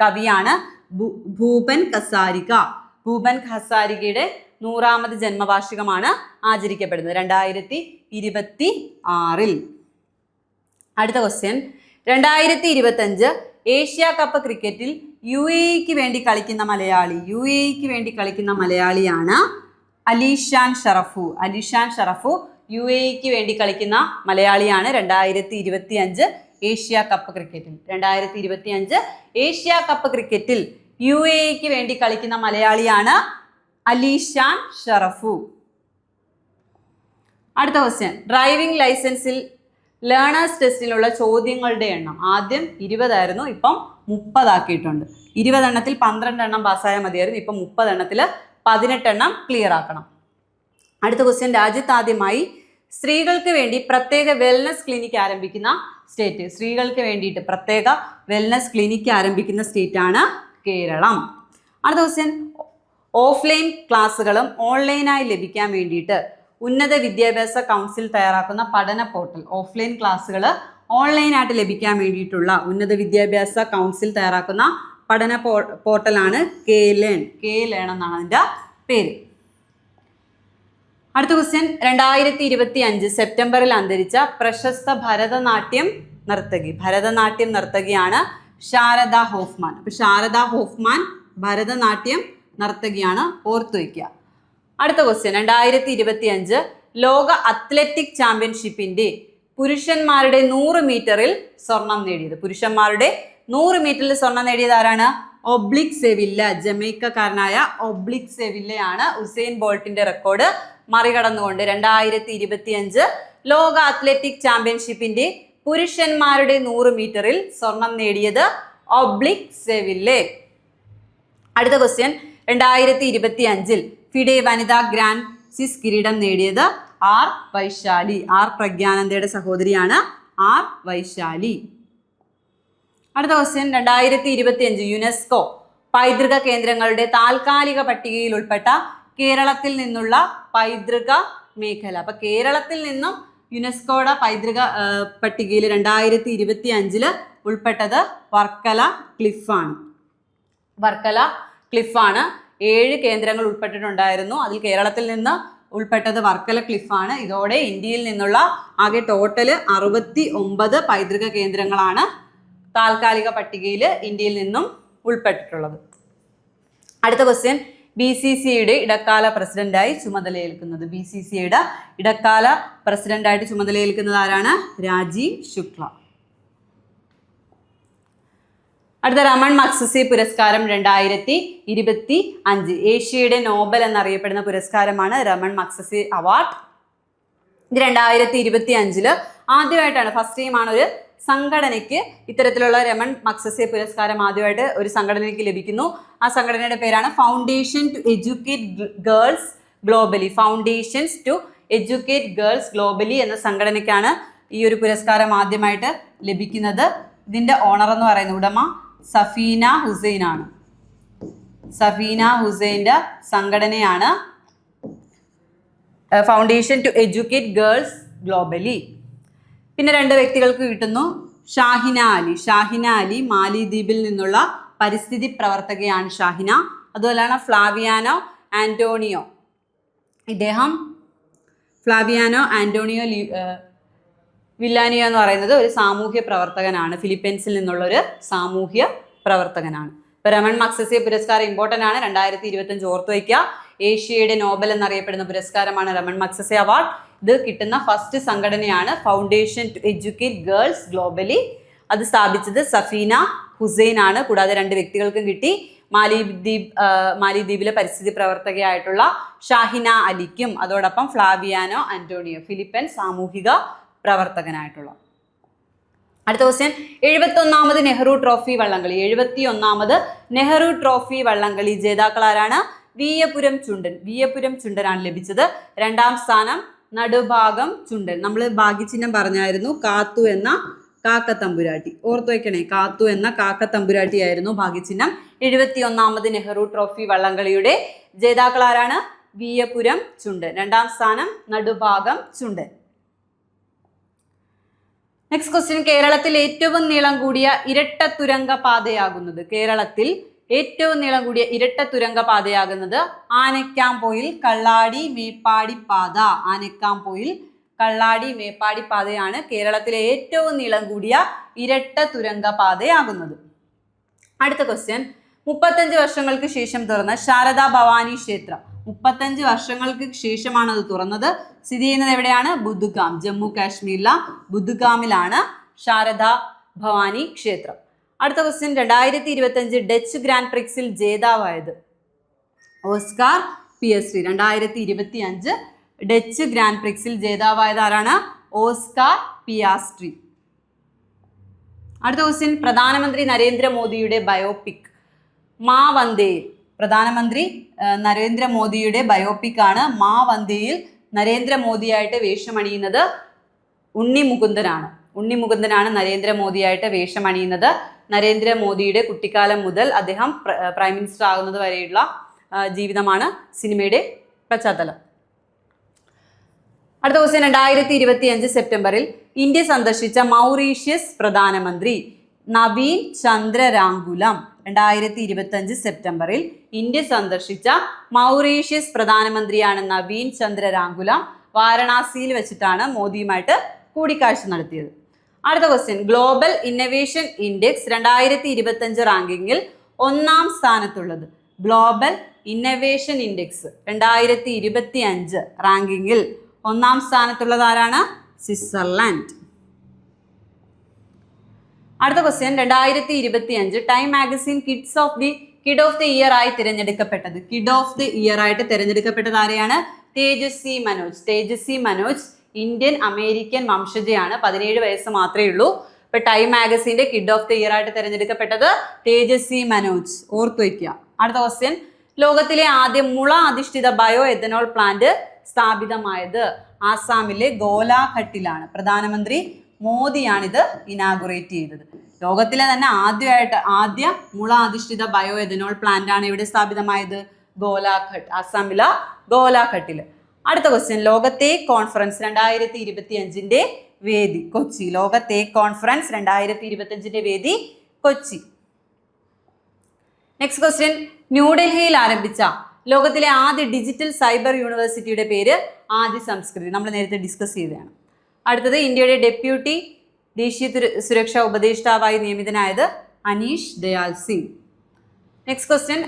കവിയാണ് ഭൂപൻ ഹസാരിക. ഭൂപൻ ഹസാരികയുടെ 100ാമത് ജന്മവാർഷികമാണ് ആചരിക്കപ്പെടുന്നത് 2026. അടുത്ത ക്വസ്റ്റ്യൻ, 2025 ഏഷ്യ കപ്പ് ക്രിക്കറ്റിൽ UAEക്ക് വേണ്ടി കളിക്കുന്ന മലയാളിയാണ് അലിഷാൻ ഷറഫു. UAEക്ക് വേണ്ടി കളിക്കുന്ന മലയാളിയാണ് 2025 ഏഷ്യ കപ്പ് ക്രിക്കറ്റിൽ. 2025 ഏഷ്യ കപ്പ് ക്രിക്കറ്റിൽ UAEക്ക് വേണ്ടി കളിക്കുന്ന മലയാളിയാണ് അലിഷാൻ ഷറഫു. അടുത്ത ക്വസ്റ്റ്യൻ, ഡ്രൈവിംഗ് ലൈസൻസിൽ ലേണേഴ്സ് ടെസ്റ്റിലുള്ള ചോദ്യങ്ങളുടെ എണ്ണം ആദ്യം 20 ആയിരുന്നു, ഇപ്പം 30 ആക്കിയിട്ടുണ്ട്. 20 എണ്ണത്തിൽ 12 എണ്ണം പാസ്സായാൽ മതിയായിരുന്നു, ഇപ്പം 30 എണ്ണത്തിൽ 18 എണ്ണം ക്ലിയർ ആക്കണം. അടുത്ത ക്വസ്റ്റ്യൻ, രാജ്യത്ത് ആദ്യമായി സ്ത്രീകൾക്ക് വേണ്ടി പ്രത്യേക വെൽനസ് ക്ലിനിക്ക് ആരംഭിക്കുന്ന സ്റ്റേറ്റ്. സ്ത്രീകൾക്ക് വേണ്ടിയിട്ട് പ്രത്യേക വെൽനസ് ക്ലിനിക്ക് ആരംഭിക്കുന്ന സ്റ്റേറ്റ് ആണ് കേരളം. അടുത്ത ക്വസ്റ്റ്യൻ, ഓഫ്ലൈൻ ക്ലാസ്സുകളും ഓൺലൈനായി ലഭിക്കാൻ വേണ്ടിയിട്ട് ഉന്നത വിദ്യാഭ്യാസ കൗൺസിൽ തയ്യാറാക്കുന്ന പഠന പോർട്ടൽ. ഓഫ്ലൈൻ ക്ലാസ്സുകൾ ഓൺലൈനായിട്ട് ലഭിക്കാൻ വേണ്ടിയിട്ടുള്ള ഉന്നത വിദ്യാഭ്യാസ കൗൺസിൽ തയ്യാറാക്കുന്ന പഠന പോർട്ടലാണ് K-Learn എന്നാണ് അതിൻ്റെ പേര്. അടുത്ത ക്വസ്റ്റ്യൻ, 2025 സെപ്റ്റംബറിൽ അന്തരിച്ച പ്രശസ്ത ഭരതനാട്യം നർത്തകിയാണ് ശാരദ ഹോഫ്മാൻ. അപ്പൊ ശാരദ ഹോഫ്മാൻ ഭരതനാട്യം നർത്തകിയാണ്, ഓർത്തു വയ്ക്കുക. അടുത്ത ക്വസ്റ്റ്യൻ, 2025 ലോക അത്ലറ്റിക് ചാമ്പ്യൻഷിപ്പിന്റെ പുരുഷന്മാരുടെ 100 മീറ്ററിൽ സ്വർണം നേടിയത് ആരാണ്? Oblique Seville. ജമൈക്കക്കാരനായ ഒബ്ലിക് സെവില്ലയാണ് ഉസൈൻ ബോൾട്ടിന്റെ റെക്കോർഡ് മറികടന്നുകൊണ്ട് 2025 ലോക അത്ലറ്റിക് ചാമ്പ്യൻഷിപ്പിന്റെ പുരുഷന്മാരുടെ 100 മീറ്ററിൽ സ്വർണം നേടിയത് ഒബ്ലിക് സെവില്ലെ. അടുത്ത ക്വസ്റ്റ്യൻ, 2025 ഫിഡെ വനിതാ ഗ്രാൻഡ് സിസ് കിരീടം നേടിയത് ആർ വൈശാലി. ആർ പ്രഗ്യാനന്ദയുടെ സഹോദരിയാണ് ആർ വൈശാലി. അടുത്ത ക്വസ്റ്റ്യൻ, 2025 യുനെസ്കോ പൈതൃക കേന്ദ്രങ്ങളുടെ താൽക്കാലിക പട്ടികയിൽ ഉൾപ്പെട്ട കേരളത്തിൽ നിന്നുള്ള പൈതൃക മേഖല. അപ്പൊ കേരളത്തിൽ നിന്നും യുനെസ്കോയുടെ പൈതൃക പട്ടികയിൽ 2025 ഉൾപ്പെട്ടത് വർക്കല ക്ലിഫാണ്. 7 കേന്ദ്രങ്ങൾ ഉൾപ്പെട്ടിട്ടുണ്ടായിരുന്നു. അതിൽ കേരളത്തിൽ നിന്ന് ഉൾപ്പെട്ടത് വർക്കല ക്ലിഫാണ്. ഇതോടെ ഇന്ത്യയിൽ നിന്നുള്ള ആകെ ടോട്ടൽ 69 പൈതൃക കേന്ദ്രങ്ങളാണ് താൽക്കാലിക പട്ടികയിൽ ഇന്ത്യയിൽ നിന്നും ഉൾപ്പെട്ടിട്ടുള്ളത്. അടുത്ത ക്വസ്റ്റ്യൻ, BCCIയുടെ ഇടക്കാല പ്രസിഡന്റായി ചുമതലയേൽക്കുന്നത്? BCCIയുടെ ഇടക്കാല പ്രസിഡന്റായിട്ട് ചുമതലയേൽക്കുന്നത് ആരാണ്? രാജീവ് ശുക്ല. അടുത്ത രമൺ മഗ്സസെ പുരസ്കാരം 2025. ഏഷ്യയുടെ നോബൽ എന്നറിയപ്പെടുന്ന പുരസ്കാരമാണ് രമൺ മഗ്സസെ അവാർഡ്. ഇത് 2025 ആദ്യമായിട്ടാണ്, ഫസ്റ്റ് ടൈമാണ് ഒരു സംഘടനയ്ക്ക് ഇത്തരത്തിലുള്ള രമൺ മഗ്സസെ പുരസ്കാരം ആദ്യമായിട്ട് ഒരു സംഘടനയ്ക്ക് ലഭിക്കുന്നു. ആ സംഘടനയുടെ പേരാണ് foundation to educate girls globally. Foundations to educate girls globally എന്ന സംഘടനയ്ക്കാണ് ഈ ഒരു പുരസ്കാരം ആദ്യമായിട്ട് ലഭിക്കുന്നത്. ഇതിന്റെ ഓണർ എന്ന് പറയുന്ന ഉടമ സഫീന ഹുസൈൻ ആണ്. സഫീന ഹുസൈൻ്റെ സംഘടനയാണ് foundation to educate girls globally. പിന്നെ 2 വ്യക്തികൾക്ക് കിട്ടുന്നു. ഷാഹിന അലി. ഷാഹിന അലി മാലിദ്വീപിൽ നിന്നുള്ള പരിസ്ഥിതി പ്രവർത്തകയാണ് ഷാഹിന. അതുപോലെയാണ് ഫ്ലാവിയാനോ ആന്റോണിയോ. ഇദ്ദേഹം ഫ്ലാവിയാനോ ആന്റോണിയോ വില്ലാനിയോ എന്ന് പറയുന്നത് ഒരു സാമൂഹ്യ പ്രവർത്തകനാണ്. ഫിലിപ്പീൻസിൽ നിന്നുള്ള ഒരു സാമൂഹ്യ പ്രവർത്തകനാണ്. ഇപ്പൊ രമൺ മഗ്സസെ പുരസ്കാരം ഇമ്പോർട്ടൻ്റ് ആണ്. 2025 ഓർത്തു വയ്ക്കുക. ഏഷ്യയുടെ നോബൽ എന്നറിയപ്പെടുന്ന പുരസ്കാരമാണ് രമൺ മഗ്സസെ അവാർഡ്. ഇത് കിട്ടുന്ന ഫസ്റ്റ് സംഘടനയാണ് foundation to educate girls globally. അത് സ്ഥാപിച്ചത് സഫീന ഹുസൈൻ ആണ്. കൂടാതെ 2 വ്യക്തികൾക്കും കിട്ടി. മാലിദ്വീപിലെ പരിസ്ഥിതി പ്രവർത്തകയായിട്ടുള്ള ഷാഹിന അലിക്കും അതോടൊപ്പം ഫ്ലാവിയാനോ ആന്റോണിയോ ഫിലിപ്പൈൻസ് സാമൂഹിക പ്രവർത്തകനായിട്ടുള്ള. അടുത്ത ക്വസ്റ്റ്യൻ, 71ാമത് നെഹ്റു ട്രോഫി വള്ളംകളി. 71ാമത് നെഹ്റു ട്രോഫി വള്ളംകളി ജേതാക്കൾ ആരാണ്? വിയ്യപുരം ചുണ്ടൻ. വിയ്യപുരം ചുണ്ടനാണ് ലഭിച്ചത്. 2ാം സ്ഥാനം നടുഭാഗം ചുണ്ടൻ. നമ്മൾ ഭാഗ്യചിഹ്നം പറഞ്ഞായിരുന്നു. കാത്തു എന്ന കാക്കത്തമ്പുരാട്ടി. ഓർത്തു വയ്ക്കണേ, കാത്തു എന്ന കാക്കത്തമ്പുരാട്ടിയായിരുന്നു ഭാഗ്യചിഹ്നം. 71ാമത് നെഹ്റു ട്രോഫി വള്ളംകളിയുടെ ജേതാക്കൾ ആരാണ്? വിയ്യപുരം ചുണ്ടൻ. 2ാം സ്ഥാനം നടുഭാഗം ചുണ്ടൻ. നെക്സ്റ്റ് ക്വസ്റ്റ്യൻ, കേരളത്തിൽ ഏറ്റവും നീളം കൂടിയ ഇരട്ട തുരങ്ക പാതയാകുന്നത്? കേരളത്തിൽ ഏറ്റവും നീളം കൂടിയ ഇരട്ട തുരങ്ക പാതയാകുന്നത് ആനക്കാംപൊയിൽ കള്ളാടി മേപ്പാടി പാത. ആനക്കാംപൊയിൽ കള്ളാടി മേപ്പാടി പാതയാണ് കേരളത്തിലെ ഏറ്റവും നീളം കൂടിയ ഇരട്ട തുരങ്ക പാതയാകുന്നത്. അടുത്ത ക്വസ്റ്റ്യൻ, 35 വർഷങ്ങൾക്ക് ശേഷം തുറന്ന ശാരദാ ഭവാനി ക്ഷേത്രം. 35 വർഷങ്ങൾക്ക് ശേഷമാണ് അത് തുറന്നത്. സ്ഥിതി ചെയ്യുന്നത് എവിടെയാണ്? ബുദ്ഗാം. ജമ്മു കാശ്മീരിലെ ബുദ്ഗാമിലാണ് ശാരദാ ഭവാനി ക്ഷേത്രം. അടുത്ത ക്വസ്റ്റ്യൻ, 2025 ഡച്ച് ഗ്രാൻഡ് പ്രിക്സിൽ ജേതാവായത്? Oscar Piastri. 2025 ഡച്ച് ഗ്രാൻഡ് പ്രിക്സിൽ ജേതാവായത് ആരാണ്? Oscar Piastri. അടുത്ത ക്വസ്റ്റ്യൻ, പ്രധാനമന്ത്രി നരേന്ദ്രമോദിയുടെ ബയോപിക് മാ വന്ദേയിൽ. പ്രധാനമന്ത്രി നരേന്ദ്രമോദിയുടെ ബയോപിക് ആണ് മാ വന്ദേയിൽ. നരേന്ദ്രമോദിയായിട്ട് വേഷമണിയുന്നത് ഉണ്ണി മുകുന്ദനാണ്. ഉണ്ണി മുകുന്ദനാണ് നരേന്ദ്രമോദിയായിട്ട് വേഷമണിയുന്നത്. നരേന്ദ്രമോദിയുടെ കുട്ടിക്കാലം മുതൽ അദ്ദേഹം പ്രൈം മിനിസ്റ്റർ ആകുന്നത് വരെയുള്ള ജീവിതമാണ് സിനിമയുടെ പശ്ചാത്തലം. അടുത്ത ക്വസ്റ്റ്യൻ, 2025 സെപ്റ്റംബറിൽ ഇന്ത്യ സന്ദർശിച്ച മൗറീഷ്യസ് പ്രധാനമന്ത്രി നവീൻ ചന്ദ്ര രാങ്കുലം. 2025 സെപ്റ്റംബറിൽ ഇന്ത്യ സന്ദർശിച്ച മൗറീഷ്യസ് പ്രധാനമന്ത്രിയാണ് നവീൻ ചന്ദ്ര രാങ്കുലം. വാരണാസിയിൽ വെച്ചിട്ടാണ് മോദിയുമായിട്ട് കൂടിക്കാഴ്ച നടത്തിയത്. അടുത്ത ക്വസ്റ്റ്യൻ, ഗ്ലോബൽ ഇന്നൊവേഷൻ ഇൻഡെക്സ് 2025 റാങ്കിങ്ങിൽ 1ാം സ്ഥാനത്തുള്ളത്. ഗ്ലോബൽ ഇന്നൊവേഷൻ ഇൻഡെക്സ് 2025 റാങ്കിങ്ങിൽ 1ാം സ്ഥാനത്തുള്ളത് ആരാണ്? സ്വിറ്റ്സർലാൻഡ്. അടുത്ത question, 2025 time magazine kid of the year ആയി തിരഞ്ഞെടുക്കപ്പെട്ടത്. കിഡ് ഓഫ് ദി ഇയർ ആയിട്ട് തിരഞ്ഞെടുക്കപ്പെട്ടത് ആരെയാണ്? തേജസ്വി മനോജ്. തേജസ്വി മനോജ് ഇന്ത്യൻ അമേരിക്കൻ വംശജയാണ്. 17 വയസ്സ് മാത്രമേ ഉള്ളൂ. ഇപ്പൊ ടൈം മാഗസിന്റെ കിഡ് ഓഫ് ദി ഇയർ ആയിട്ട് തിരഞ്ഞെടുക്കപ്പെട്ടത് തേജസ്വി മനോജ്. ഓർത്തു വയ്ക്കുക. അടുത്ത ക്വസ്റ്റ്യൻ, ലോകത്തിലെ ആദ്യ മുള അധിഷ്ഠിത ബയോ എഥനോൾ പ്ലാന്റ് സ്ഥാപിതമായത് ആസാമിലെ ഗോലാഘട്ടിലാണ്. പ്രധാനമന്ത്രി മോദിയാണിത് ഇനാഗുറേറ്റ് ചെയ്തത്. ലോകത്തിലെ തന്നെ ആദ്യ മുള അധിഷ്ഠിത ബയോ എഥനോൾ പ്ലാന്റ് ആണ് ഇവിടെ സ്ഥാപിതമായത്? ഗോലാഘട്ട്, ആസാമിലെ ഗോലാഘട്ടിൽ. അടുത്ത ക്വസ്റ്റ്യൻ, ലോകത്തെ കോൺഫറൻസ് 2025 വേദി കൊച്ചി. ലോകത്തെ കോൺഫറൻസ് 2025 വേദി കൊച്ചി. നെക്സ്റ്റ് ക്വസ്റ്റ്യൻ, ന്യൂഡൽഹിയിൽ ആരംഭിച്ച ലോകത്തിലെ ആദ്യ ഡിജിറ്റൽ സൈബർ യൂണിവേഴ്സിറ്റിയുടെ പേര് ആദി സംസ്കൃതി. നമ്മൾ നേരത്തെ ഡിസ്കസ് ചെയ്തതാണ്. അടുത്തത്, ഇന്ത്യയുടെ ഡെപ്യൂട്ടി ദേശീയ സുരക്ഷാ ഉപദേഷ്ടാവായി നിയമിതനായത് അനീഷ് ദയാൽ സിംഗ്. നെക്സ്റ്റ് ക്വസ്റ്റ്യൻ,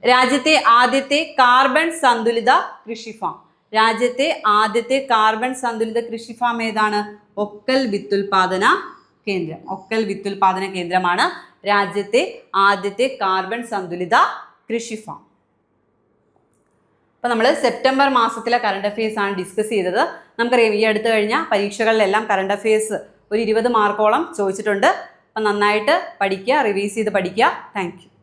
രാജ്യത്തെ ആദ്യത്തെ കാർബൺ സന്തുലിത കൃഷി ഫാം. രാജ്യത്തെ ആദ്യത്തെ കാർബൺ സന്തുലിത കൃഷി ഫാം ഏതാണ്? ഒക്കൽ വിത്തുൽപാദന കേന്ദ്രം. ഒക്കൽ വിത്തുൽപാദന കേന്ദ്രമാണ് രാജ്യത്തെ ആദ്യത്തെ കാർബൺ സന്തുലിത കൃഷി ഫാം. അപ്പോൾ നമ്മൾ സെപ്റ്റംബർ മാസത്തിലെ കറണ്ട് അഫയേഴ്സ് ആണ് ഡിസ്കസ് ചെയ്തത്. നമുക്കറിയാം ഈ അടുത്ത് കഴിഞ്ഞ പരീക്ഷകളിലെല്ലാം കറണ്ട് അഫയേഴ്സ് ഒരു 20 മാർക്കോളം ചോദിച്ചിട്ടുണ്ട്. അപ്പം നന്നായിട്ട് പഠിക്കുക, റിവൈസ് ചെയ്ത് പഠിക്കുക. Thank you.